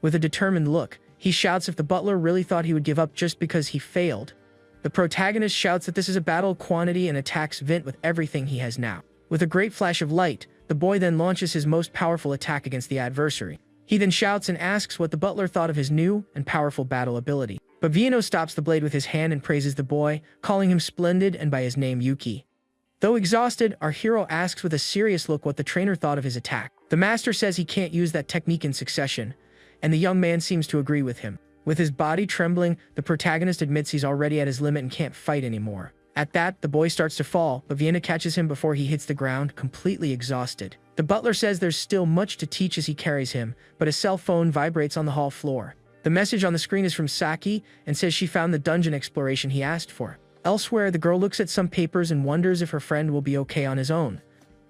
With a determined look, he shouts if the butler really thought he would give up just because he failed. The protagonist shouts that this is a battle of quantity and attacks Vint with everything he has now. With a great flash of light, the boy then launches his most powerful attack against the adversary. He then shouts and asks what the butler thought of his new and powerful battle ability. But Viento stops the blade with his hand and praises the boy, calling him splendid and by his name Yuki. Though exhausted, our hero asks with a serious look what the trainer thought of his attack. The master says he can't use that technique in succession, and the young man seems to agree with him. With his body trembling, the protagonist admits he's already at his limit and can't fight anymore. At that, the boy starts to fall, but Viento catches him before he hits the ground, completely exhausted. The butler says there's still much to teach as he carries him, but a cell phone vibrates on the hall floor. The message on the screen is from Saki and says she found the dungeon exploration he asked for. Elsewhere, the girl looks at some papers and wonders if her friend will be okay on his own.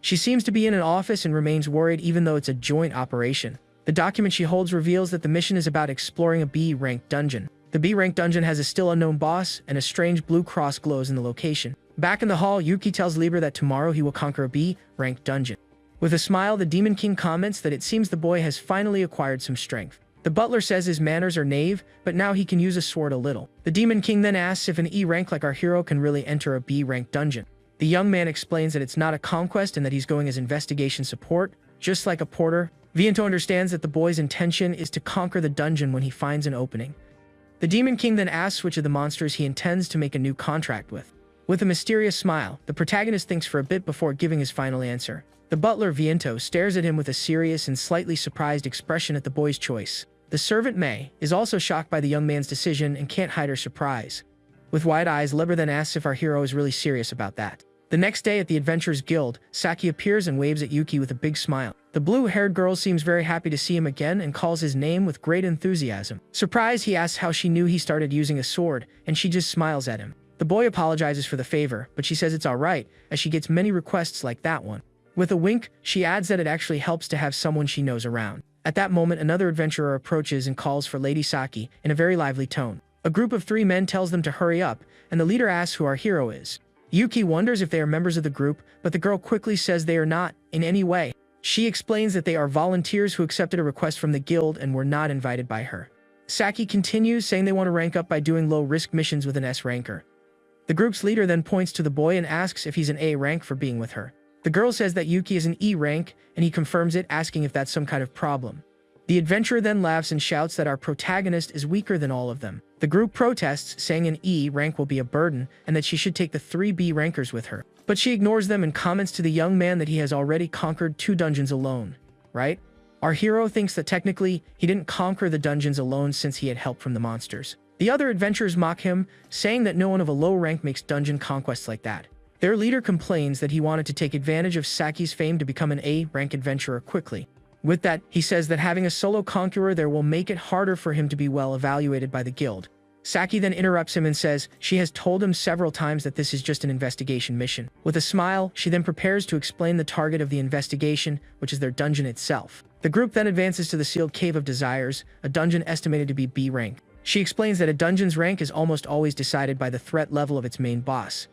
She seems to be in an office and remains worried even though it's a joint operation. The document she holds reveals that the mission is about exploring a B-ranked dungeon. The B-ranked dungeon has a still unknown boss, and a strange blue cross glows in the location. Back in the hall, Yuki tells Liber that tomorrow he will conquer a B-ranked dungeon. With a smile, the Demon King comments that it seems the boy has finally acquired some strength. The butler says his manners are knave, but now he can use a sword a little. The Demon King then asks if an E rank like our hero can really enter a B ranked dungeon. The young man explains that it's not a conquest and that he's going as investigation support, just like a porter. Viento understands that the boy's intention is to conquer the dungeon when he finds an opening. The Demon King then asks which of the monsters he intends to make a new contract with. With a mysterious smile, the protagonist thinks for a bit before giving his final answer. The butler, Viento, stares at him with a serious and slightly surprised expression at the boy's choice. The servant, May, is also shocked by the young man's decision and can't hide her surprise. With wide eyes, Liber then asks if our hero is really serious about that. The next day at the Adventurers Guild, Saki appears and waves at Yuki with a big smile. The blue-haired girl seems very happy to see him again and calls his name with great enthusiasm. Surprised, he asks how she knew he started using a sword, and she just smiles at him. The boy apologizes for the favor, but she says it's alright, as she gets many requests like that one. With a wink, she adds that it actually helps to have someone she knows around. At that moment, another adventurer approaches and calls for Lady Saki in a very lively tone. A group of 3 men tells them to hurry up, and the leader asks who our hero is. Yuki wonders if they are members of the group, but the girl quickly says they are not, in any way. She explains that they are volunteers who accepted a request from the guild and were not invited by her. Saki continues, saying they want to rank up by doing low-risk missions with an S ranker. The group's leader then points to the boy and asks if he's an A rank for being with her. The girl says that Yuki is an E rank, and he confirms it, asking if that's some kind of problem. The adventurer then laughs and shouts that our protagonist is weaker than all of them. The group protests, saying an E rank will be a burden, and that she should take the 3 B rankers with her. But she ignores them and comments to the young man that he has already conquered 2 dungeons alone, right? Our hero thinks that technically, he didn't conquer the dungeons alone since he had help from the monsters. The other adventurers mock him, saying that no one of a low rank makes dungeon conquests like that. Their leader complains that he wanted to take advantage of Saki's fame to become an A-rank adventurer quickly. With that, he says that having a solo conqueror there will make it harder for him to be well evaluated by the guild. Saki then interrupts him and says she has told him several times that this is just an investigation mission. With a smile, she then prepares to explain the target of the investigation, which is their dungeon itself. The group then advances to the sealed Cave of Desires, a dungeon estimated to be B rank. She explains that a dungeon's rank is almost always decided by the threat level of its main boss.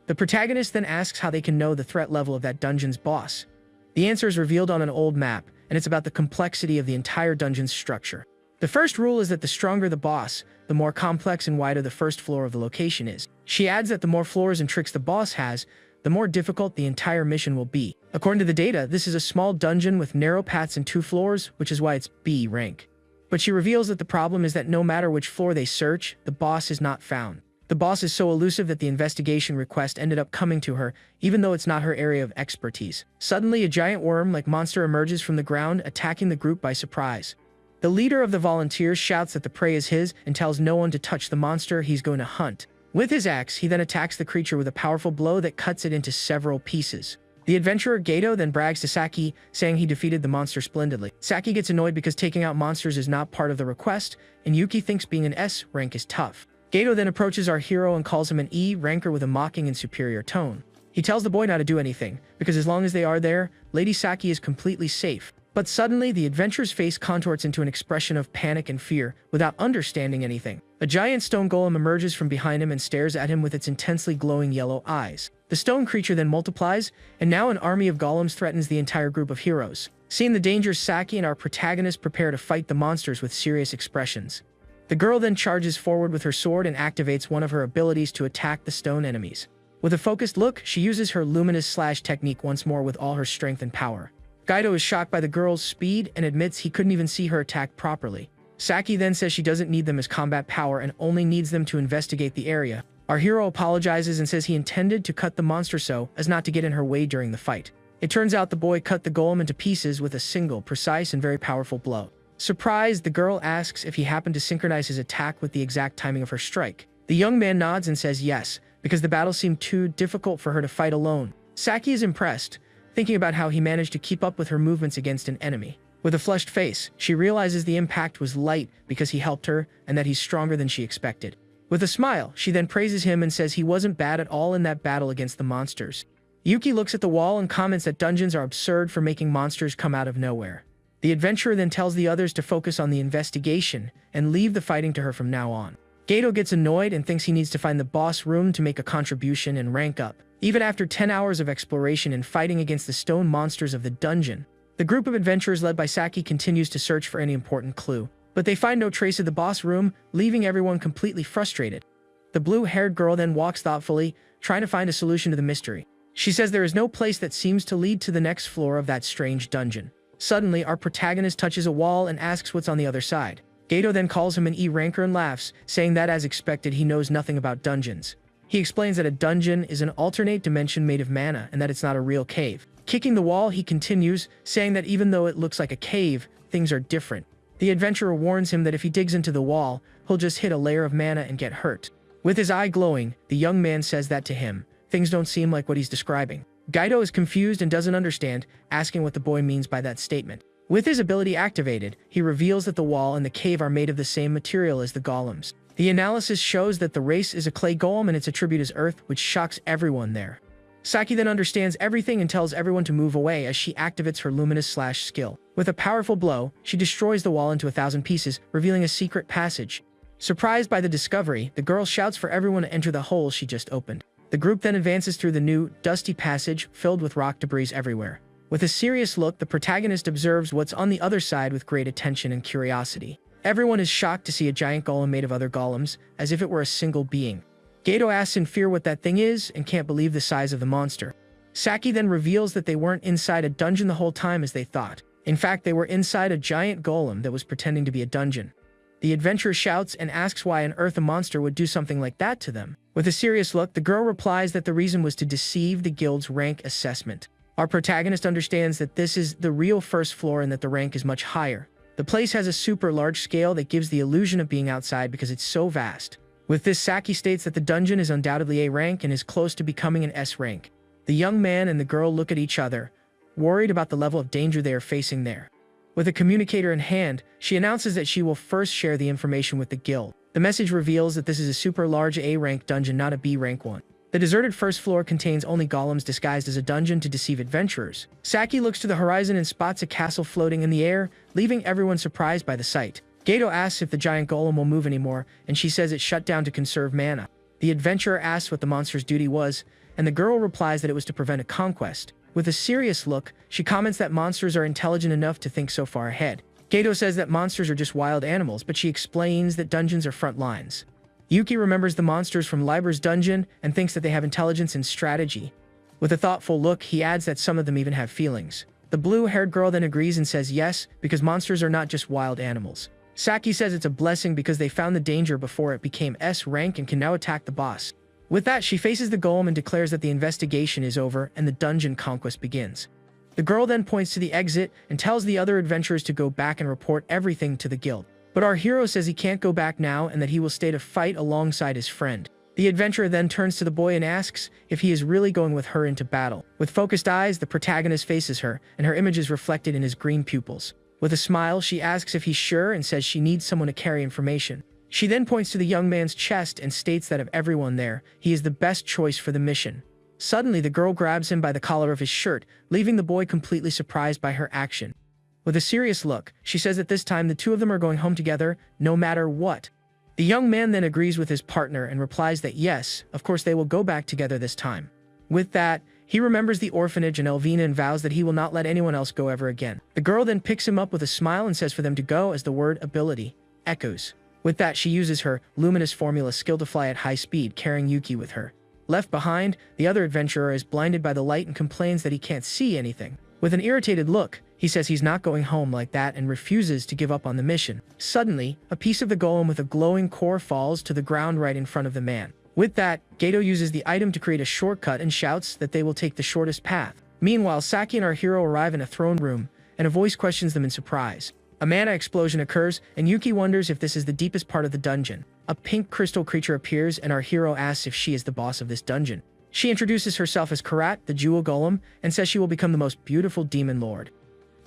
The protagonist then asks how they can know the threat level of that dungeon's boss. The answer is revealed on an old map, and it's about the complexity of the entire dungeon's structure. The first rule is that the stronger the boss, the more complex and wider the first floor of the location is. She adds that the more floors and tricks the boss has, the more difficult the entire mission will be. According to the data, this is a small dungeon with narrow paths and 2 floors, which is why it's B rank. But she reveals that the problem is that no matter which floor they search, the boss is not found. The boss is so elusive that the investigation request ended up coming to her, even though it's not her area of expertise. Suddenly, a giant worm-like monster emerges from the ground, attacking the group by surprise. The leader of the volunteers shouts that the prey is his and tells no one to touch the monster he's going to hunt. With his axe, he then attacks the creature with a powerful blow that cuts it into several pieces. The adventurer Gato then brags to Saki, saying he defeated the monster splendidly. Saki gets annoyed because taking out monsters is not part of the request, and Yuki thinks being an S rank is tough. Gato then approaches our hero and calls him an E ranker with a mocking and superior tone. He tells the boy not to do anything, because as long as they are there, Lady Saki is completely safe. But suddenly, the adventurer's face contorts into an expression of panic and fear, without understanding anything. A giant stone golem emerges from behind him and stares at him with its intensely glowing yellow eyes. The stone creature then multiplies, and now an army of golems threatens the entire group of heroes. Seeing the dangers, Saki and our protagonist prepare to fight the monsters with serious expressions. The girl then charges forward with her sword and activates one of her abilities to attack the stone enemies. With a focused look, she uses her luminous slash technique once more with all her strength and power. Gaito is shocked by the girl's speed and admits he couldn't even see her attack properly. Saki then says she doesn't need them as combat power and only needs them to investigate the area. Our hero apologizes and says he intended to cut the monster so as not to get in her way during the fight. It turns out the boy cut the golem into pieces with a single, precise, and very powerful blow. Surprised, the girl asks if he happened to synchronize his attack with the exact timing of her strike. The young man nods and says yes, because the battle seemed too difficult for her to fight alone. Saki is impressed, thinking about how he managed to keep up with her movements against an enemy. With a flushed face, she realizes the impact was light because he helped her and that he's stronger than she expected. With a smile, she then praises him and says he wasn't bad at all in that battle against the monsters. Yuki looks at the wall and comments that dungeons are absurd for making monsters come out of nowhere. The adventurer then tells the others to focus on the investigation and leave the fighting to her from now on. Gato gets annoyed and thinks he needs to find the boss room to make a contribution and rank up. Even after 10 hours of exploration and fighting against the stone monsters of the dungeon, the group of adventurers led by Saki continues to search for any important clue. But they find no trace of the boss room, leaving everyone completely frustrated. The blue-haired girl then walks thoughtfully, trying to find a solution to the mystery. She says there is no place that seems to lead to the next floor of that strange dungeon. Suddenly, our protagonist touches a wall and asks what's on the other side. Gato then calls him an E ranker and laughs, saying that as expected he knows nothing about dungeons. He explains that a dungeon is an alternate dimension made of mana and that it's not a real cave. Kicking the wall, he continues, saying that even though it looks like a cave, things are different. The adventurer warns him that if he digs into the wall, he'll just hit a layer of mana and get hurt. With his eye glowing, the young man says that to him. Things don't seem like what he's describing. Gaito is confused and doesn't understand, asking what the boy means by that statement. With his ability activated, he reveals that the wall and the cave are made of the same material as the golems. The analysis shows that the race is a clay golem and its attribute is earth, which shocks everyone there. Saki then understands everything and tells everyone to move away as she activates her luminous slash skill. With a powerful blow, she destroys the wall into 1,000 pieces, revealing a secret passage. Surprised by the discovery, the girl shouts for everyone to enter the hole she just opened. The group then advances through the new, dusty passage filled with rock debris everywhere. With a serious look, the protagonist observes what's on the other side with great attention and curiosity. Everyone is shocked to see a giant golem made of other golems, as if it were a single being. Gato asks in fear what that thing is and can't believe the size of the monster. Saki then reveals that they weren't inside a dungeon the whole time as they thought. In fact, they were inside a giant golem that was pretending to be a dungeon. The adventurer shouts and asks why on earth a monster would do something like that to them. With a serious look, the girl replies that the reason was to deceive the guild's rank assessment. Our protagonist understands that this is the real first floor and that the rank is much higher. The place has a super large scale that gives the illusion of being outside because it's so vast. With this, Saki states that the dungeon is undoubtedly A rank and is close to becoming an S rank. The young man and the girl look at each other, worried about the level of danger they are facing there. With a communicator in hand, she announces that she will first share the information with the guild. The message reveals that this is a super large A-rank dungeon, not a B-rank one. The deserted first floor contains only golems disguised as a dungeon to deceive adventurers. Saki looks to the horizon and spots a castle floating in the air, leaving everyone surprised by the sight. Gato asks if the giant golem will move anymore, and she says it shut down to conserve mana. The adventurer asks what the monster's duty was, and the girl replies that it was to prevent a conquest. With a serious look, she comments that monsters are intelligent enough to think so far ahead. Gato says that monsters are just wild animals, but she explains that dungeons are front lines. Yuki remembers the monsters from Liber's dungeon and thinks that they have intelligence and strategy. With a thoughtful look, he adds that some of them even have feelings. The blue-haired girl then agrees and says yes, because monsters are not just wild animals. Saki says it's a blessing because they found the danger before it became S-rank and can now attack the boss. With that, she faces the golem and declares that the investigation is over and the dungeon conquest begins. The girl then points to the exit and tells the other adventurers to go back and report everything to the guild. But our hero says he can't go back now and that he will stay to fight alongside his friend. The adventurer then turns to the boy and asks if he is really going with her into battle. With focused eyes, the protagonist faces her, and her image is reflected in his green pupils. With a smile, she asks if he's sure and says she needs someone to carry information. She then points to the young man's chest and states that of everyone there, he is the best choice for the mission. Suddenly, the girl grabs him by the collar of his shirt, leaving the boy completely surprised by her action. With a serious look, she says that this time the two of them are going home together, no matter what. The young man then agrees with his partner and replies that yes, of course they will go back together this time. With that, he remembers the orphanage and Elvina and vows that he will not let anyone else go ever again. The girl then picks him up with a smile and says for them to go as the word ability echoes. With that, she uses her luminous formula skill to fly at high speed, carrying Yuki with her. Left behind, the other adventurer is blinded by the light and complains that he can't see anything. With an irritated look, he says he's not going home like that and refuses to give up on the mission. Suddenly, a piece of the golem with a glowing core falls to the ground right in front of the man. With that, Gato uses the item to create a shortcut and shouts that they will take the shortest path. Meanwhile, Saki and our hero arrive in a throne room, and a voice questions them in surprise. A mana explosion occurs, and Yuki wonders if this is the deepest part of the dungeon. A pink crystal creature appears, and our hero asks if she is the boss of this dungeon. She introduces herself as Karat, the jewel golem, and says she will become the most beautiful demon lord.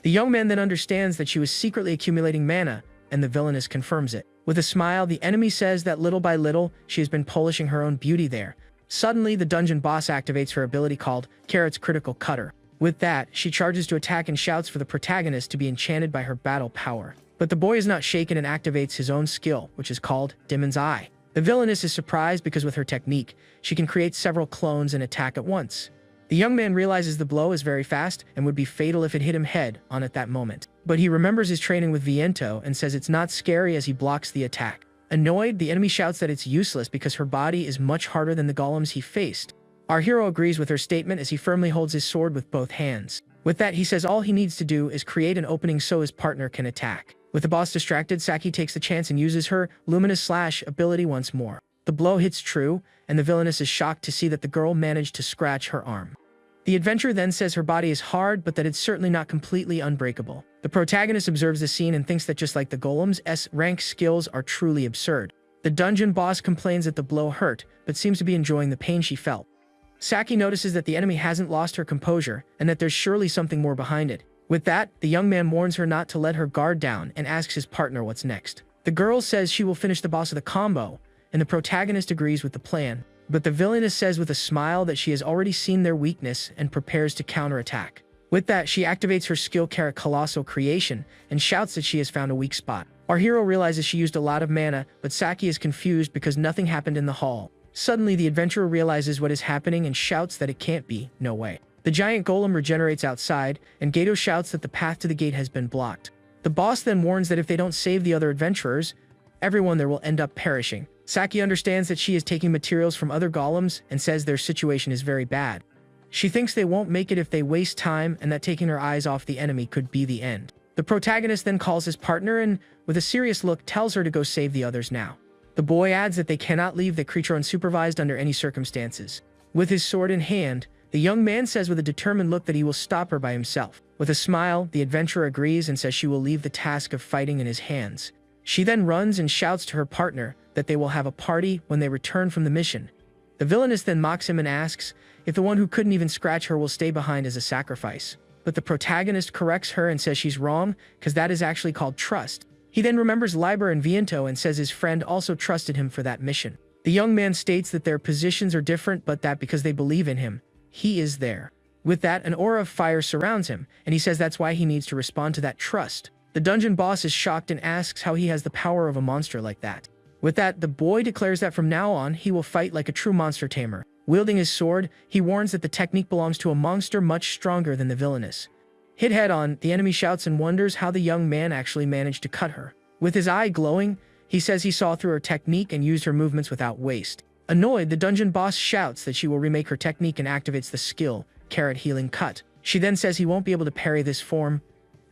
The young man then understands that she was secretly accumulating mana, and the villainess confirms it. With a smile, the enemy says that little by little, she has been polishing her own beauty there. Suddenly, the dungeon boss activates her ability called Karat's Critical Cutter. With that, she charges to attack and shouts for the protagonist to be enchanted by her battle power. But the boy is not shaken and activates his own skill, which is called Demon's Eye. The villainess is surprised because with her technique, she can create several clones and attack at once. The young man realizes the blow is very fast and would be fatal if it hit him head on at that moment. But he remembers his training with Viento and says it's not scary as he blocks the attack. Annoyed, the enemy shouts that it's useless because her body is much harder than the golems he faced. Our hero agrees with her statement as he firmly holds his sword with both hands. With that, he says all he needs to do is create an opening so his partner can attack. With the boss distracted, Saki takes the chance and uses her Luminous Slash ability once more. The blow hits true, and the villainess is shocked to see that the girl managed to scratch her arm. The adventurer then says her body is hard, but that it's certainly not completely unbreakable. The protagonist observes the scene and thinks that just like the golems, S-rank skills are truly absurd. The dungeon boss complains that the blow hurt, but seems to be enjoying the pain she felt. Saki notices that the enemy hasn't lost her composure, and that there's surely something more behind it. With that, the young man warns her not to let her guard down and asks his partner what's next. The girl says she will finish the boss of the combo, and the protagonist agrees with the plan. But the villainess says with a smile that she has already seen their weakness and prepares to counterattack. With that, she activates her skill Karat Colossal Creation and shouts that she has found a weak spot. Our hero realizes she used a lot of mana, but Saki is confused because nothing happened in the hall. Suddenly, the adventurer realizes what is happening and shouts that it can't be, no way. The giant golem regenerates outside, and Gato shouts that the path to the gate has been blocked. The boss then warns that if they don't save the other adventurers, everyone there will end up perishing. Saki understands that she is taking materials from other golems and says their situation is very bad. She thinks they won't make it if they waste time and that taking her eyes off the enemy could be the end. The protagonist then calls his partner and, with a serious look, tells her to go save the others now. The boy adds that they cannot leave the creature unsupervised under any circumstances. With his sword in hand, the young man says with a determined look that he will stop her by himself. With a smile, the adventurer agrees and says she will leave the task of fighting in his hands. She then runs and shouts to her partner that they will have a party when they return from the mission. The villainess then mocks him and asks if the one who couldn't even scratch her will stay behind as a sacrifice. But the protagonist corrects her and says she's wrong because that is actually called trust. He then remembers Liber and Viento and says his friend also trusted him for that mission. The young man states that their positions are different, but that because they believe in him, he is there. With that, an aura of fire surrounds him, and he says that's why he needs to respond to that trust. The dungeon boss is shocked and asks how he has the power of a monster like that. With that, the boy declares that from now on, he will fight like a true monster tamer. Wielding his sword, he warns that the technique belongs to a monster much stronger than the villainess. Hit head-on, the enemy shouts and wonders how the young man actually managed to cut her. With his eye glowing, he says he saw through her technique and used her movements without waste. Annoyed, the dungeon boss shouts that she will remake her technique and activates the skill, Carrot Healing Cut. She then says he won't be able to parry this form,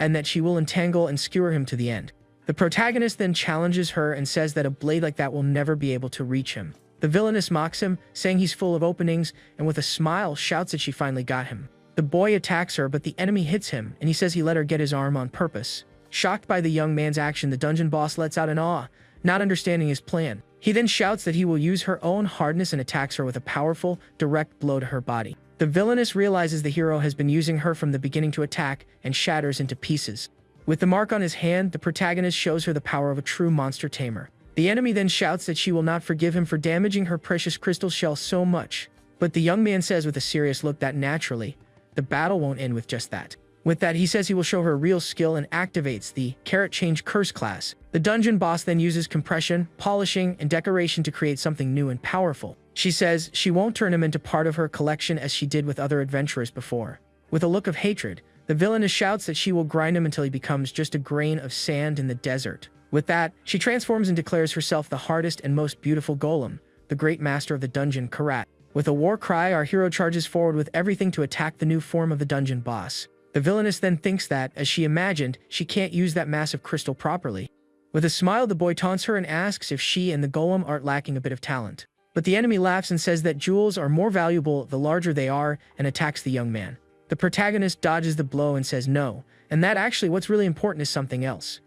and that she will entangle and skewer him to the end. The protagonist then challenges her and says that a blade like that will never be able to reach him. The villainess mocks him, saying he's full of openings, and with a smile shouts that she finally got him. The boy attacks her, but the enemy hits him, and he says he let her get his arm on purpose. Shocked by the young man's action, the dungeon boss lets out an awe, not understanding his plan. He then shouts that he will use her own hardness and attacks her with a powerful, direct blow to her body. The villainess realizes the hero has been using her from the beginning to attack and shatters into pieces. With the mark on his hand, the protagonist shows her the power of a true monster tamer. The enemy then shouts that she will not forgive him for damaging her precious crystal shell so much. But the young man says with a serious look that naturally, the battle won't end with just that. With that, he says he will show her real skill and activates the Carrot Change Curse class. The dungeon boss then uses compression, polishing, and decoration to create something new and powerful. She says she won't turn him into part of her collection as she did with other adventurers before. With a look of hatred, the villainess shouts that she will grind him until he becomes just a grain of sand in the desert. With that, she transforms and declares herself the hardest and most beautiful golem, the great master of the dungeon, Karat. With a war cry, our hero charges forward with everything to attack the new form of the dungeon boss. The villainess then thinks that, as she imagined, she can't use that massive crystal properly. With a smile, the boy taunts her and asks if she and the golem aren't lacking a bit of talent. But the enemy laughs and says that jewels are more valuable the larger they are and attacks the young man. The protagonist dodges the blow and says no, and that actually what's really important is something else.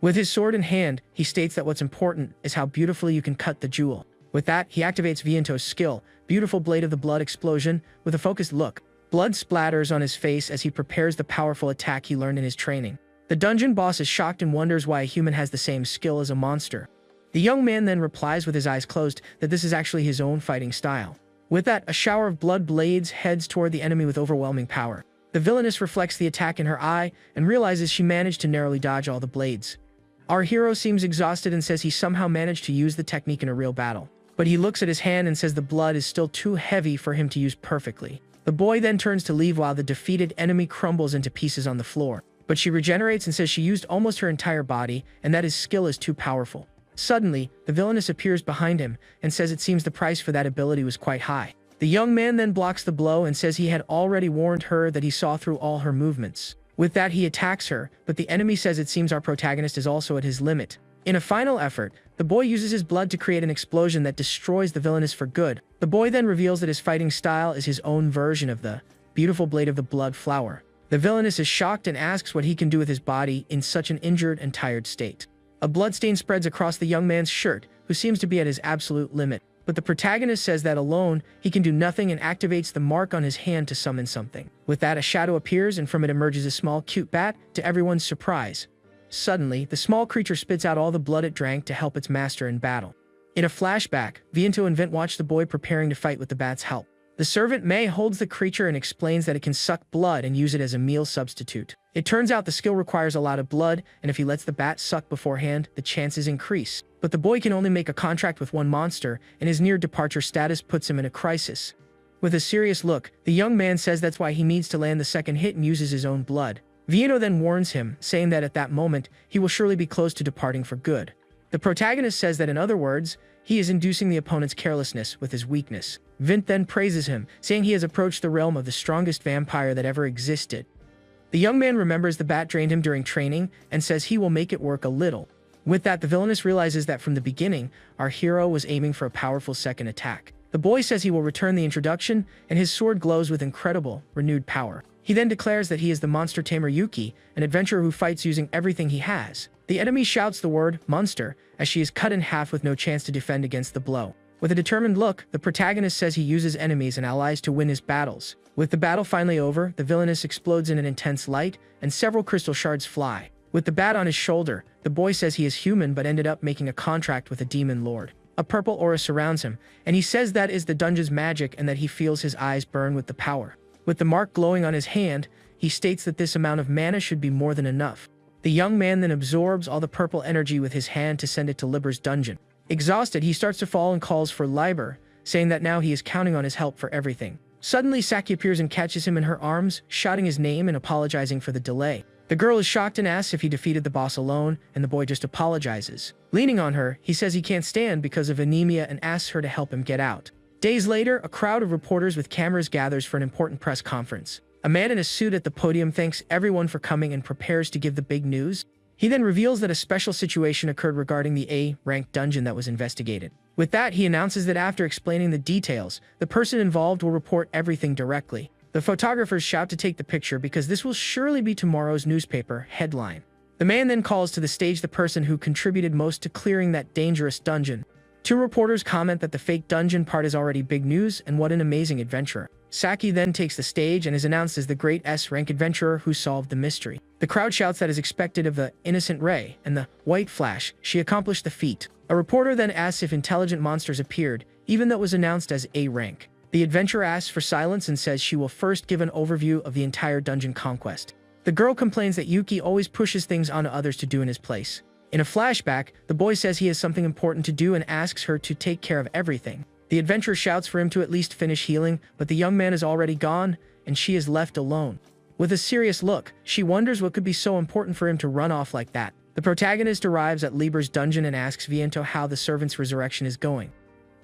With his sword in hand, he states that what's important is how beautifully you can cut the jewel. With that, he activates Viento's skill, Beautiful Blade of the Blood Explosion, with a focused look. Blood splatters on his face as he prepares the powerful attack he learned in his training. The dungeon boss is shocked and wonders why a human has the same skill as a monster. The young man then replies with his eyes closed that this is actually his own fighting style. With that, a shower of blood blades heads toward the enemy with overwhelming power. The villainess reflects the attack in her eye and realizes she managed to narrowly dodge all the blades. Our hero seems exhausted and says he somehow managed to use the technique in a real battle. But he looks at his hand and says the blood is still too heavy for him to use perfectly. The boy then turns to leave while the defeated enemy crumbles into pieces on the floor. But she regenerates and says she used almost her entire body and that his skill is too powerful. Suddenly, the villainess appears behind him and says it seems the price for that ability was quite high. The young man then blocks the blow and says he had already warned her that he saw through all her movements. With that, he attacks her, but the enemy says it seems our protagonist is also at his limit. In a final effort, the boy uses his blood to create an explosion that destroys the villainess for good. The boy then reveals that his fighting style is his own version of the Beautiful Blade of the Blood flower. The villainess is shocked and asks what he can do with his body in such an injured and tired state. A bloodstain spreads across the young man's shirt, who seems to be at his absolute limit. But the protagonist says that alone, he can do nothing and activates the mark on his hand to summon something. With that, a shadow appears and from it emerges a small cute bat, to everyone's surprise. Suddenly, the small creature spits out all the blood it drank to help its master in battle. In a flashback, Viento and Vent watch the boy preparing to fight with the bat's help. The servant May holds the creature and explains that it can suck blood and use it as a meal substitute. It turns out the skill requires a lot of blood, and if he lets the bat suck beforehand, the chances increase. But the boy can only make a contract with one monster, and his near-departure status puts him in a crisis. With a serious look, the young man says that's why he needs to land the second hit and uses his own blood. Viento then warns him, saying that at that moment, he will surely be close to departing for good. The protagonist says that in other words, he is inducing the opponent's carelessness with his weakness. Vint then praises him, saying he has approached the realm of the strongest vampire that ever existed. The young man remembers the bat drained him during training and says he will make it work a little. With that, the villainess realizes that from the beginning, our hero was aiming for a powerful second attack. The boy says he will return the introduction, and his sword glows with incredible, renewed power. He then declares that he is the monster tamer Yuki, an adventurer who fights using everything he has. The enemy shouts the word, monster, as she is cut in half with no chance to defend against the blow. With a determined look, the protagonist says he uses enemies and allies to win his battles. With the battle finally over, the villainess explodes in an intense light, and several crystal shards fly. With the bat on his shoulder, The boy says he is human but ended up making a contract with a demon lord. A purple aura surrounds him, and he says that is the dungeon's magic and that he feels his eyes burn with the power. With the mark glowing on his hand, he states that this amount of mana should be more than enough. The young man then absorbs all the purple energy with his hand to send it to Liber's dungeon. Exhausted, he starts to fall and calls for Liber, saying that now he is counting on his help for everything. Suddenly, Saki appears and catches him in her arms, shouting his name and apologizing for the delay. The girl is shocked and asks if he defeated the boss alone, and the boy just apologizes. Leaning on her, he says he can't stand because of anemia and asks her to help him get out. Days later, a crowd of reporters with cameras gathers for an important press conference. A man in a suit at the podium thanks everyone for coming and prepares to give the big news. He then reveals that a special situation occurred regarding the A-ranked dungeon that was investigated. With that, he announces that after explaining the details, the person involved will report everything directly. The photographers shout to take the picture because this will surely be tomorrow's newspaper headline. The man then calls to the stage the person who contributed most to clearing that dangerous dungeon. Two reporters comment that the fake dungeon part is already big news and what an amazing adventurer. Saki then takes the stage and is announced as the great S-rank adventurer who solved the mystery. The crowd shouts that is expected of the innocent Ray and the white Flash. She accomplished the feat. A reporter then asks if intelligent monsters appeared, even though it was announced as A-rank. The adventurer asks for silence and says she will first give an overview of the entire dungeon conquest. The girl complains that Yuki always pushes things onto others to do in his place. In a flashback, the boy says he has something important to do and asks her to take care of everything. The adventurer shouts for him to at least finish healing, but the young man is already gone, and she is left alone. With a serious look, she wonders what could be so important for him to run off like that. The protagonist arrives at Liber's dungeon and asks Viento how the servant's resurrection is going.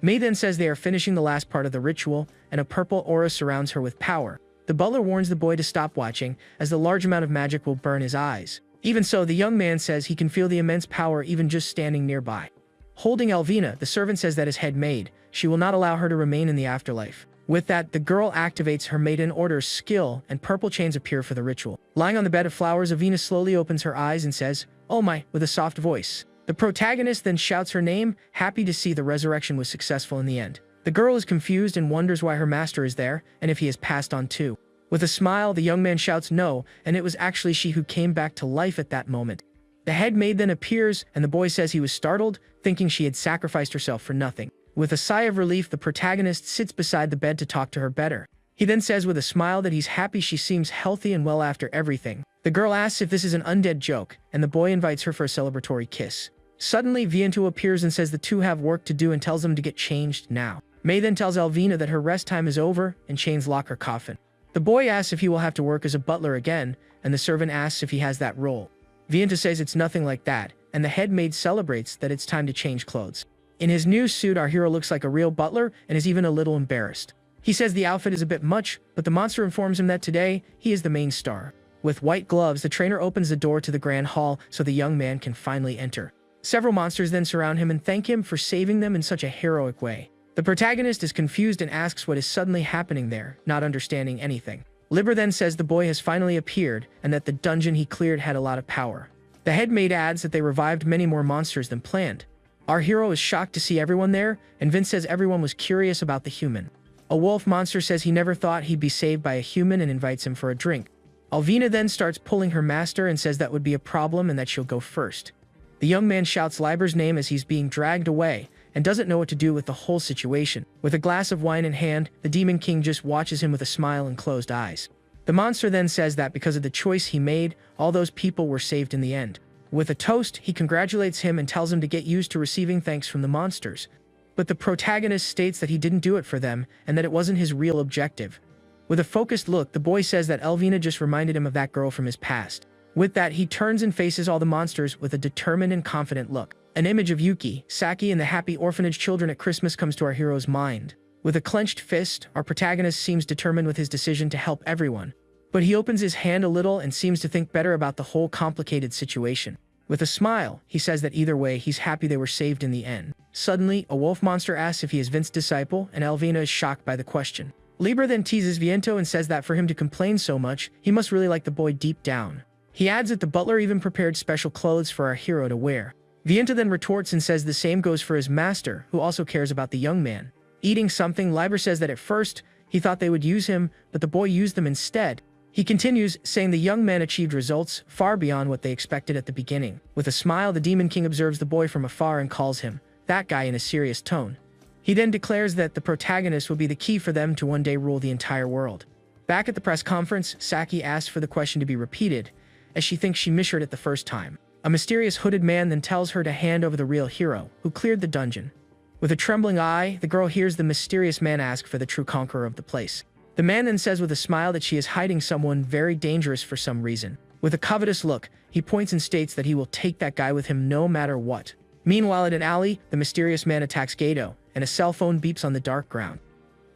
Mei then says they are finishing the last part of the ritual, and a purple aura surrounds her with power. The butler warns the boy to stop watching, as the large amount of magic will burn his eyes. Even so, the young man says he can feel the immense power even just standing nearby. Holding Elvina, the servant says that is head maid. She will not allow her to remain in the afterlife. With that, the girl activates her maiden order's skill, and purple chains appear for the ritual. Lying on the bed of flowers, Avina slowly opens her eyes and says, "Oh my," with a soft voice. The protagonist then shouts her name, happy to see the resurrection was successful in the end. The girl is confused and wonders why her master is there, and if he has passed on too. With a smile, the young man shouts no, and it was actually she who came back to life at that moment. The head maid then appears, and the boy says he was startled, thinking she had sacrificed herself for nothing. With a sigh of relief, the protagonist sits beside the bed to talk to her better. He then says with a smile that he's happy she seems healthy and well after everything. The girl asks if this is an undead joke, and the boy invites her for a celebratory kiss. Suddenly, Viento appears and says the two have work to do and tells them to get changed now. Mei then tells Elvina that her rest time is over and chains lock her coffin. The boy asks if he will have to work as a butler again, and the servant asks if he has that role. Viento says it's nothing like that, and the head maid celebrates that it's time to change clothes. In his new suit, our hero looks like a real butler and is even a little embarrassed. He says the outfit is a bit much, but the monster informs him that today, he is the main star. With white gloves, the trainer opens the door to the grand hall so the young man can finally enter. Several monsters then surround him and thank him for saving them in such a heroic way. The protagonist is confused and asks what is suddenly happening there, not understanding anything. Liber then says the boy has finally appeared and that the dungeon he cleared had a lot of power. The head maid adds that they revived many more monsters than planned. Our hero is shocked to see everyone there, and Vince says everyone was curious about the human. A wolf monster says he never thought he'd be saved by a human and invites him for a drink. Alvina then starts pulling her master and says that would be a problem and that she'll go first. The young man shouts Liber's name as he's being dragged away and doesn't know what to do with the whole situation. With a glass of wine in hand, the Demon King just watches him with a smile and closed eyes. The monster then says that because of the choice he made, all those people were saved in the end. With a toast, he congratulates him and tells him to get used to receiving thanks from the monsters. But the protagonist states that he didn't do it for them and that it wasn't his real objective. With a focused look, the boy says that Elvina just reminded him of that girl from his past. With that, he turns and faces all the monsters with a determined and confident look. An image of Yuki, Saki, and the happy orphanage children at Christmas comes to our hero's mind. With a clenched fist, our protagonist seems determined with his decision to help everyone. But he opens his hand a little and seems to think better about the whole complicated situation. With a smile, he says that either way, he's happy they were saved in the end. Suddenly, a wolf monster asks if he is Vince's disciple, and Elvina is shocked by the question. Liber then teases Viento and says that for him to complain so much, he must really like the boy deep down. He adds that the butler even prepared special clothes for our hero to wear. Viento then retorts and says the same goes for his master, who also cares about the young man. Eating something, Liber says that at first, he thought they would use him, but the boy used them instead. He continues, saying the young man achieved results far beyond what they expected at the beginning. With a smile, the Demon King observes the boy from afar and calls him that guy in a serious tone. He then declares that the protagonist will be the key for them to one day rule the entire world. Back at the press conference, Saki asks for the question to be repeated, as she thinks she misheard it the first time. A mysterious hooded man then tells her to hand over the real hero, who cleared the dungeon. With a trembling eye, the girl hears the mysterious man ask for the true conqueror of the place. The man then says with a smile that she is hiding someone very dangerous for some reason. With a covetous look, he points and states that he will take that guy with him no matter what. Meanwhile, at an alley, the mysterious man attacks Gato, and a cell phone beeps on the dark ground.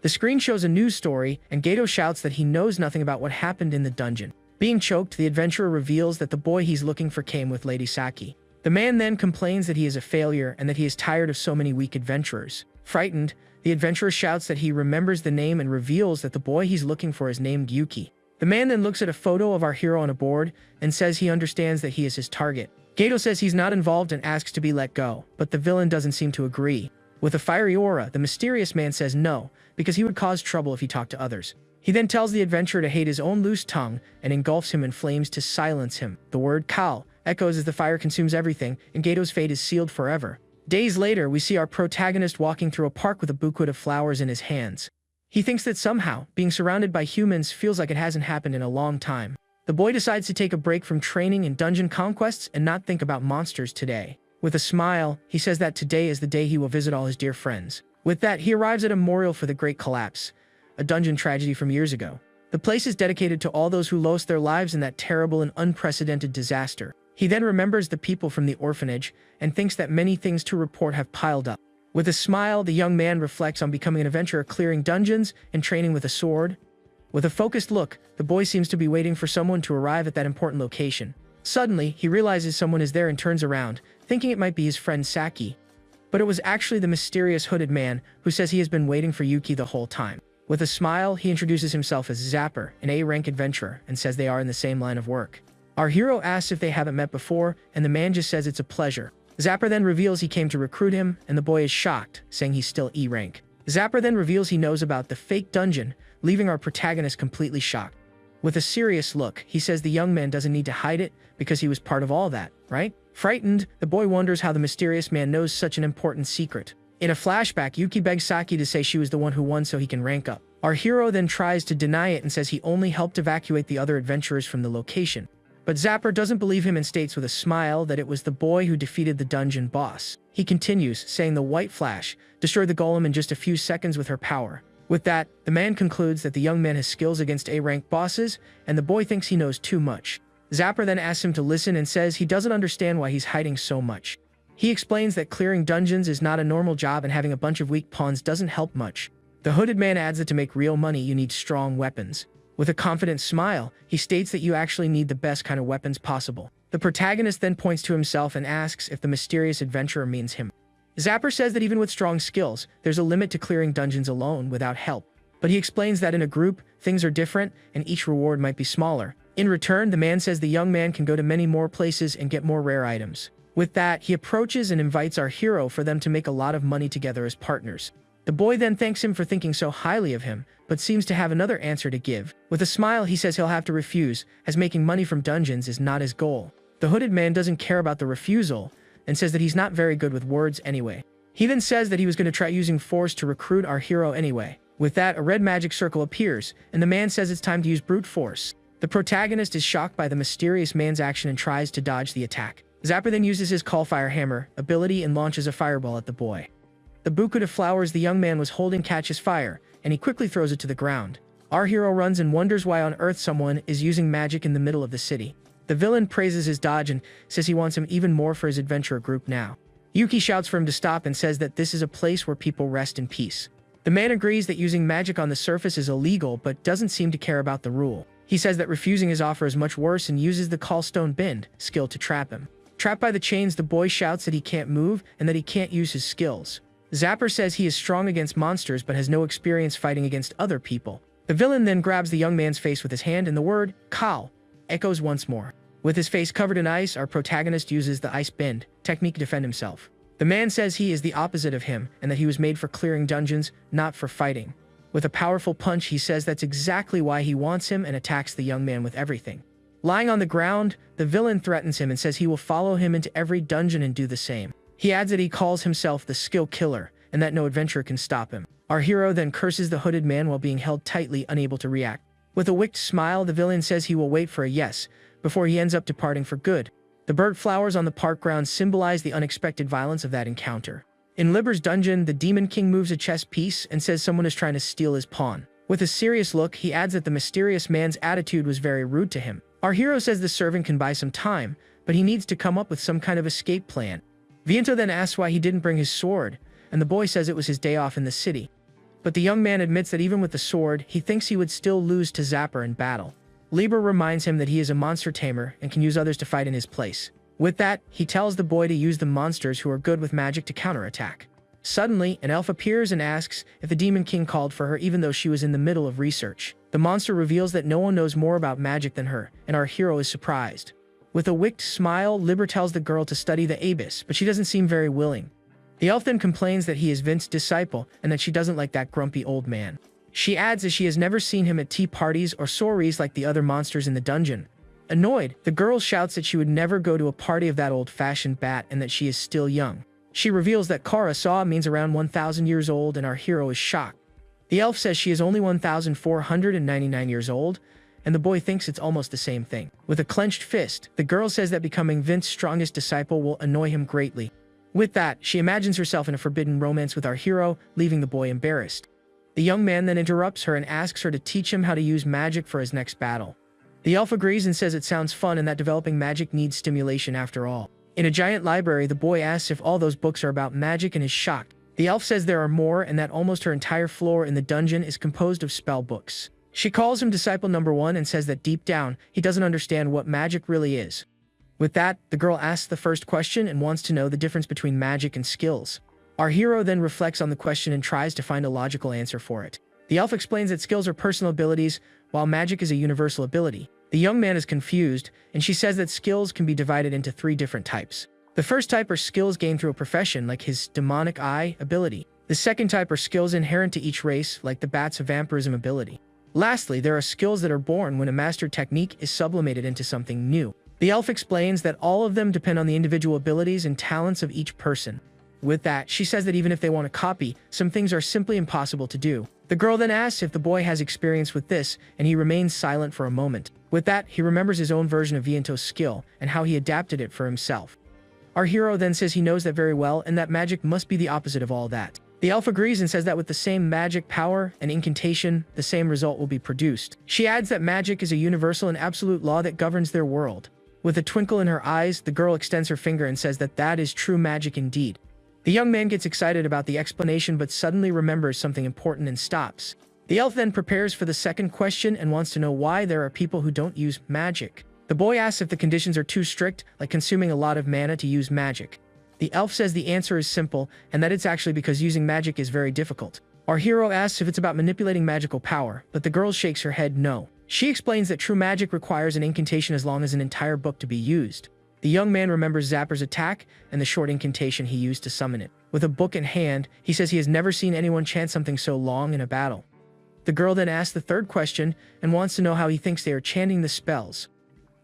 The screen shows a news story, and Gato shouts that he knows nothing about what happened in the dungeon. Being choked, the adventurer reveals that the boy he's looking for came with Lady Saki. The man then complains that he is a failure and that he is tired of so many weak adventurers. Frightened, the adventurer shouts that he remembers the name and reveals that the boy he's looking for is named Yuki. The man then looks at a photo of our hero on a board and says he understands that he is his target. Gato says he's not involved and asks to be let go, but the villain doesn't seem to agree. With a fiery aura, the mysterious man says no, because he would cause trouble if he talked to others. He then tells the adventurer to hate his own loose tongue and engulfs him in flames to silence him. The word Kal echoes as the fire consumes everything, and Gato's fate is sealed forever. Days later, we see our protagonist walking through a park with a bouquet of flowers in his hands. He thinks that somehow, being surrounded by humans feels like it hasn't happened in a long time. The boy decides to take a break from training in dungeon conquests and not think about monsters today. With a smile, he says that today is the day he will visit all his dear friends. With that, he arrives at a memorial for the Great Collapse, a dungeon tragedy from years ago. The place is dedicated to all those who lost their lives in that terrible and unprecedented disaster. He then remembers the people from the orphanage and thinks that many things to report have piled up. With a smile, the young man reflects on becoming an adventurer, clearing dungeons and training with a sword. With a focused look, the boy seems to be waiting for someone to arrive at that important location. Suddenly, he realizes someone is there and turns around, thinking it might be his friend Saki. But it was actually the mysterious hooded man who says he has been waiting for Yuki the whole time. With a smile, he introduces himself as Zapper, an A-rank adventurer, and says they are in the same line of work. Our hero asks if they haven't met before, and the man just says it's a pleasure. Zapper then reveals he came to recruit him, and the boy is shocked, saying he's still E-rank. Zapper then reveals he knows about the fake dungeon, leaving our protagonist completely shocked. With a serious look, he says the young man doesn't need to hide it because he was part of all that, right? Frightened, the boy wonders how the mysterious man knows such an important secret. In a flashback, Yuki begs Saki to say she was the one who won so he can rank up. Our hero then tries to deny it and says he only helped evacuate the other adventurers from the location. But Zapper doesn't believe him and states with a smile that it was the boy who defeated the dungeon boss. He continues, saying the White Flash destroyed the golem in just a few seconds with her power. With that, the man concludes that the young man has skills against A-rank bosses, and the boy thinks he knows too much. Zapper then asks him to listen and says he doesn't understand why he's hiding so much. He explains that clearing dungeons is not a normal job and having a bunch of weak pawns doesn't help much. The hooded man adds that to make real money you need strong weapons. With a confident smile, he states that you actually need the best kind of weapons possible. The protagonist then points to himself and asks if the mysterious adventurer means him. Zapper says that even with strong skills, there's a limit to clearing dungeons alone without help. But he explains that in a group, things are different and each reward might be smaller. In return, the man says the young man can go to many more places and get more rare items. With that, he approaches and invites our hero for them to make a lot of money together as partners. The boy then thanks him for thinking so highly of him, but seems to have another answer to give. With a smile, he says he'll have to refuse, as making money from dungeons is not his goal. The hooded man doesn't care about the refusal, and says that he's not very good with words anyway. He then says that he was going to try using force to recruit our hero anyway. With that, a red magic circle appears, and the man says it's time to use brute force. The protagonist is shocked by the mysterious man's action and tries to dodge the attack. Zapper then uses his Call Fire Hammer ability and launches a fireball at the boy. The bouquet of flowers the young man was holding catches fire, and he quickly throws it to the ground. Our hero runs and wonders why on earth someone is using magic in the middle of the city. The villain praises his dodge and says he wants him even more for his adventurer group now. Yuki shouts for him to stop and says that this is a place where people rest in peace. The man agrees that using magic on the surface is illegal but doesn't seem to care about the rule. He says that refusing his offer is much worse and uses the Callstone Bend skill to trap him. Trapped by the chains, the boy shouts that he can't move and that he can't use his skills. Zapper says he is strong against monsters but has no experience fighting against other people. The villain then grabs the young man's face with his hand and the word, Kal, echoes once more. With his face covered in ice, our protagonist uses the Ice Bend technique to defend himself. The man says he is the opposite of him and that he was made for clearing dungeons, not for fighting. With a powerful punch, he says that's exactly why he wants him and attacks the young man with everything. Lying on the ground, the villain threatens him and says he will follow him into every dungeon and do the same. He adds that he calls himself the skill killer and that no adventurer can stop him. Our hero then curses the hooded man while being held tightly, unable to react. With a wicked smile, the villain says he will wait for a yes before he ends up departing for good. The bird flowers on the park grounds symbolize the unexpected violence of that encounter. In Liber's dungeon, the Demon King moves a chess piece and says someone is trying to steal his pawn. With a serious look, he adds that the mysterious man's attitude was very rude to him. Our hero says the servant can buy some time, but he needs to come up with some kind of escape plan. Viento then asks why he didn't bring his sword, and the boy says it was his day off in the city. But the young man admits that even with the sword, he thinks he would still lose to Zapper in battle. Liber reminds him that he is a monster tamer and can use others to fight in his place. With that, he tells the boy to use the monsters who are good with magic to counterattack. Suddenly, an elf appears and asks if the Demon King called for her even though she was in the middle of research. The monster reveals that no one knows more about magic than her, and our hero is surprised. With a wicked smile, Liber tells the girl to study the Abyss, but she doesn't seem very willing. The elf then complains that he is Vince's disciple and that she doesn't like that grumpy old man. She adds that she has never seen him at tea parties or soirees like the other monsters in the dungeon. Annoyed, the girl shouts that she would never go to a party of that old-fashioned bat and that she is still young. She reveals that Kara Saw means around 1,000 years old and our hero is shocked. The elf says she is only 1,499 years old, and the boy thinks it's almost the same thing. With a clenched fist, the girl says that becoming Vince's strongest disciple will annoy him greatly. With that, she imagines herself in a forbidden romance with our hero, leaving the boy embarrassed. The young man then interrupts her and asks her to teach him how to use magic for his next battle. The elf agrees and says it sounds fun and that developing magic needs stimulation after all. In a giant library, the boy asks if all those books are about magic and is shocked. The elf says there are more and that almost her entire floor in the dungeon is composed of spell books. She calls him Disciple Number 1 and says that deep down, he doesn't understand what magic really is. With that, the girl asks the first question and wants to know the difference between magic and skills. Our hero then reflects on the question and tries to find a logical answer for it. The elf explains that skills are personal abilities, while magic is a universal ability. The young man is confused, and she says that skills can be divided into 3 different types. The first type are skills gained through a profession, like his demonic eye ability. The second type are skills inherent to each race, like the bat's vampirism ability. Lastly, there are skills that are born when a mastered technique is sublimated into something new. The elf explains that all of them depend on the individual abilities and talents of each person. With that, she says that even if they want to copy, some things are simply impossible to do. The girl then asks if the boy has experience with this, and he remains silent for a moment. With that, he remembers his own version of Viento's skill and how he adapted it for himself. Our hero then says he knows that very well and that magic must be the opposite of all that. The elf agrees and says that with the same magic power and incantation, the same result will be produced. She adds that magic is a universal and absolute law that governs their world. With a twinkle in her eyes, the girl extends her finger and says that that is true magic indeed. The young man gets excited about the explanation but suddenly remembers something important and stops. The elf then prepares for the second question and wants to know why there are people who don't use magic. The boy asks if the conditions are too strict, like consuming a lot of mana to use magic. The elf says the answer is simple, and that it's actually because using magic is very difficult. Our hero asks if it's about manipulating magical power, but the girl shakes her head no. She explains that true magic requires an incantation as long as an entire book to be used. The young man remembers Zapper's attack and the short incantation he used to summon it. With a book in hand, he says he has never seen anyone chant something so long in a battle. The girl then asks the third question and wants to know how he thinks they are chanting the spells.